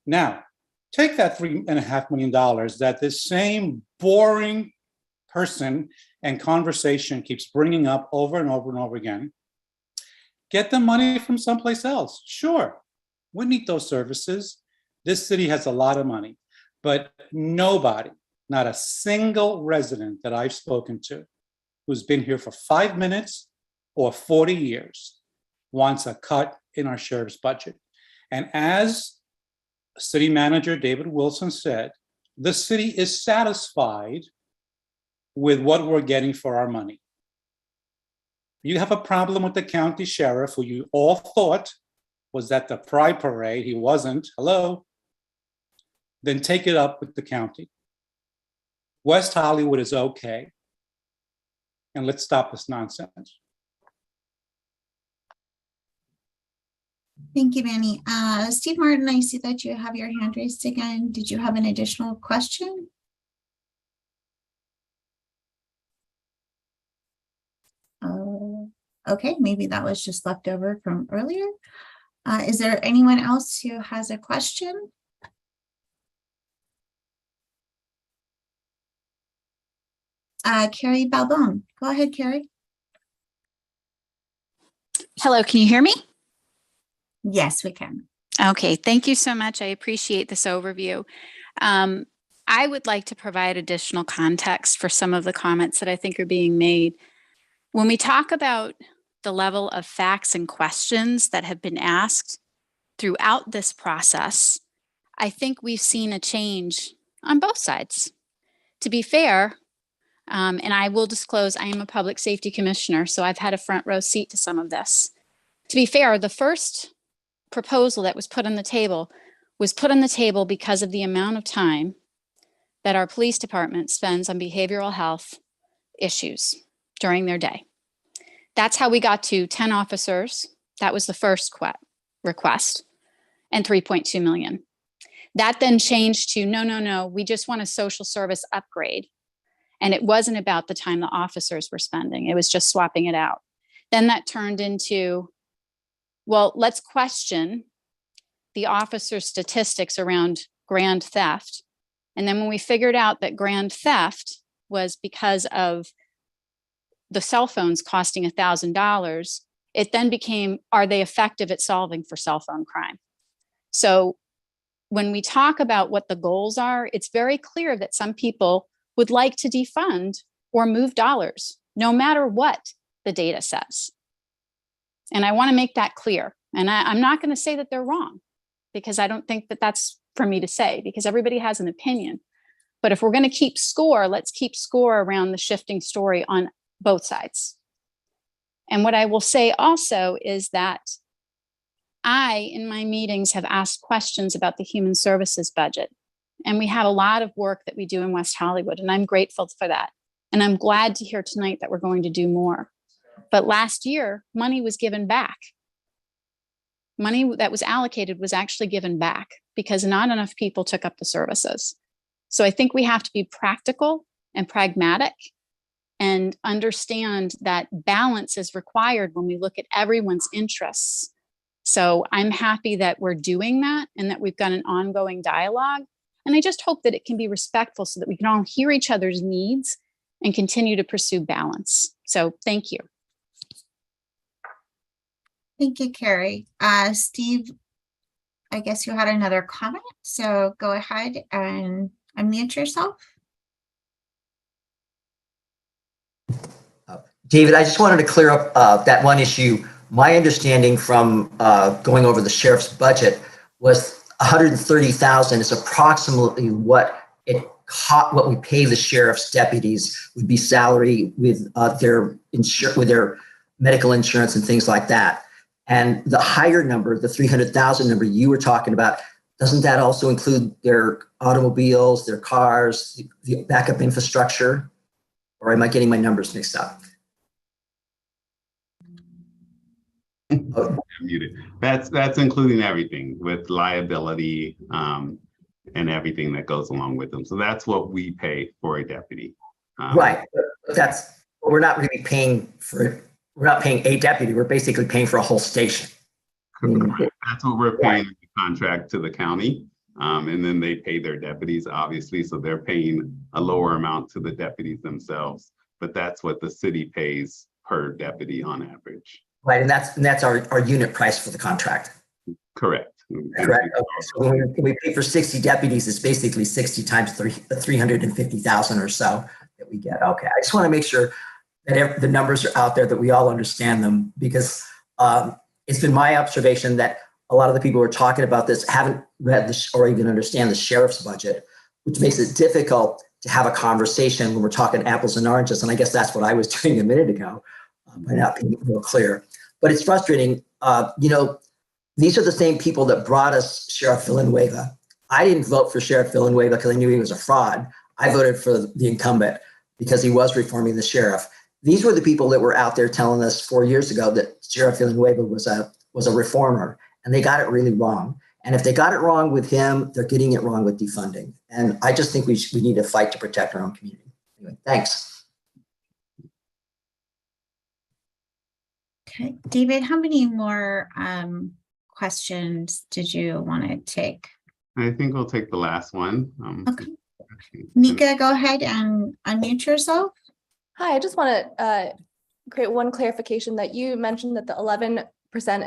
Now, take that $3.5 million that this same boring person and conversation keeps bringing up over and over and over again. Get the money from someplace else. Sure, we need those services. This city has a lot of money, but nobody, not a single resident that I've spoken to who's been here for 5 minutes or 40 years wants a cut in our sheriff's budget. And as City Manager David Wilson said, the city is satisfied with what we're getting for our money. You have a problem with the county sheriff, who you all thought was at the Pride Parade. He wasn't. Hello? Then take it up with the county. West Hollywood is okay. And let's stop this nonsense. Thank you, Manny. Steve Martin, I see that you have your hand raised again. Did you have an additional question? Okay, maybe that was just left over from earlier. Is there anyone else who has a question? Carrie Balbone, go ahead, Carrie. Hello, can you hear me? Yes, we can. Okay, thank you so much. I appreciate this overview. I would like to provide additional context for some of the comments that I think are being made. When we talk about the level of facts and questions that have been asked throughout this process, I think we've seen a change on both sides. To be fair, and I will disclose, I am a public safety commissioner, so I've had a front row seat to some of this. To be fair, the first proposal that was put on the table was put on the table because of the amount of time that our police department spends on behavioral health issues during their day. That's how we got to 10 officers. That was the first request, and 3.2 million. That then changed to no, we just want a social service upgrade. And it wasn't about the time the officers were spending. It was just swapping it out. Then that turned into, well, let's question the officer statistics around grand theft. And then when we figured out that grand theft was because of the cell phones costing $1,000, it then became, are they effective at solving for cell phone crime? So when we talk about what the goals are, it's very clear that some people would like to defund or move dollars, no matter what the data says. And I want to make that clear. And I'm not going to say that they're wrong, because I don't think that that's for me to say, because everybody has an opinion. But if we're going to keep score, let's keep score around the shifting story on both sides. And what I will say also is that I, in my meetings, have asked questions about the human services budget. And we have a lot of work that we do in West Hollywood, and I'm grateful for that. And I'm glad to hear tonight that we're going to do more. But last year, money was given back. Money that was allocated was actually given back because not enough people took up the services. So I think we have to be practical and pragmatic and understand that balance is required when we look at everyone's interests. So I'm happy that we're doing that and that we've got an ongoing dialogue. And I just hope that it can be respectful so that we can all hear each other's needs and continue to pursue balance. So thank you. Thank you, Carrie. Steve, I guess you had another comment, so go ahead and unmute yourself. David, I just wanted to clear up that one issue. My understanding from going over the sheriff's budget was 130,000 is approximately what we pay the sheriff's deputies would be salary with their medical insurance and things like that. And the higher number, the 300,000 number you were talking about, doesn't that also include their automobiles, their cars, the backup infrastructure? Or am I getting my numbers mixed up? Oh, I'm muted. That's including everything with liability and everything that goes along with them. So that's what we pay for a deputy. right, but we're not really paying for. We're not paying a deputy. We're basically paying for a whole station. That's what we're paying the contract to the county. And then they pay their deputies, obviously. So they're paying a lower amount to the deputies themselves. But that's what the city pays per deputy on average. Right, and that's our unit price for the contract. Correct. Correct. Okay. So when we pay for 60 deputies, it's basically 60 times 350,000 or so that we get. Okay, I just want to make sure that the numbers are out there, that we all understand them, because it's been my observation that a lot of the people who are talking about this haven't read this or even understand the sheriff's budget, which makes it difficult to have a conversation when we're talking apples and oranges. And I guess that's what I was doing a minute ago by not being real clear. But it's frustrating. These are the same people that brought us Sheriff Villanueva. I didn't vote for Sheriff Villanueva because I knew he was a fraud. I voted for the incumbent because he was reforming the sheriff. These were the people that were out there telling us 4 years ago that Sheriff Villanueva was a reformer, and they got it really wrong. And if they got it wrong with him, they're getting it wrong with defunding. And I just think we need to fight to protect our own community. Anyway, thanks. Okay, David, how many more questions did you want to take? I think we'll take the last one. Okay. Nika, go ahead and unmute yourself. Hi, I just want to create one clarification that you mentioned that the 11%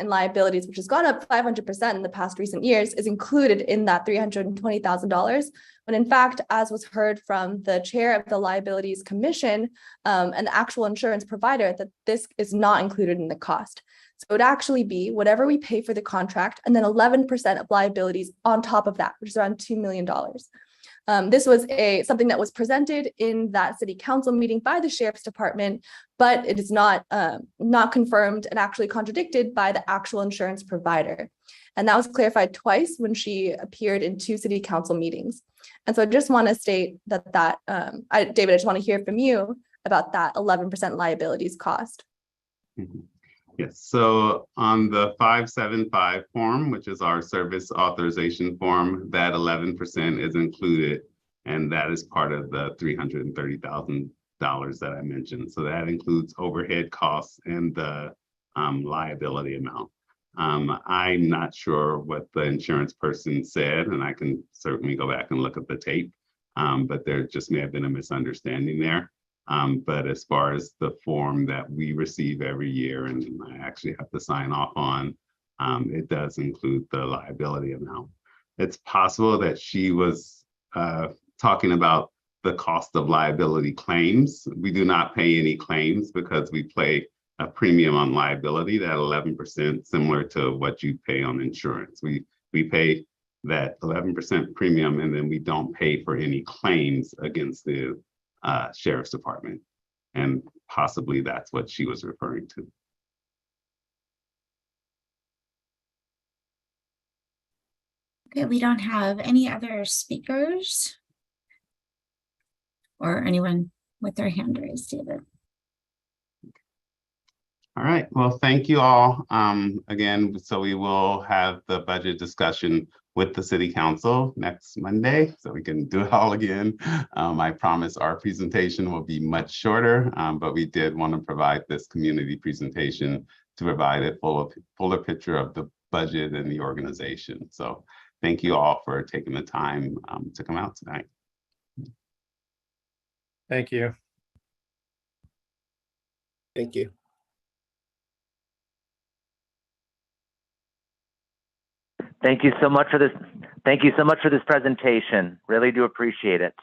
in liabilities, which has gone up 500% in the past recent years, is included in that $320,000. When in fact, as was heard from the chair of the Liabilities Commission, an actual insurance provider, that this is not included in the cost. So it would actually be whatever we pay for the contract and then 11% of liabilities on top of that, which is around $2 million. This was something that was presented in that city council meeting by the sheriff's department, but it is not confirmed and actually contradicted by the actual insurance provider. And that was clarified twice when she appeared in 2 city council meetings. And so I just want to state that David, I just want to hear from you about that 11% liabilities cost. Mm-hmm. Yes, so on the 575 form, which is our service authorization form, that 11% is included, and that is part of the $330,000 that I mentioned. So that includes overhead costs and the liability amount. I'm not sure what the insurance person said, and I can certainly go back and look at the tape, but there just may have been a misunderstanding there. But as far as the form that we receive every year and I actually have to sign off on, it does include the liability amount. It's possible that she was talking about the cost of liability claims. We do not pay any claims because we pay a premium on liability, that 11%, similar to what you pay on insurance. We pay that 11% premium, and then we don't pay for any claims against the sheriff's department. And possibly that's what she was referring to. Okay, we don't have any other speakers or anyone with their hand raised, David. All right, well, thank you all again. So we will have the budget discussion with the city council next Monday, so we can do it all again. I promise our presentation will be much shorter, but we did want to provide this community presentation to provide a fuller picture of the budget and the organization. So thank you all for taking the time to come out tonight. Thank you. Thank you. Thank you so much for this. Thank you so much for this presentation. Really do appreciate it.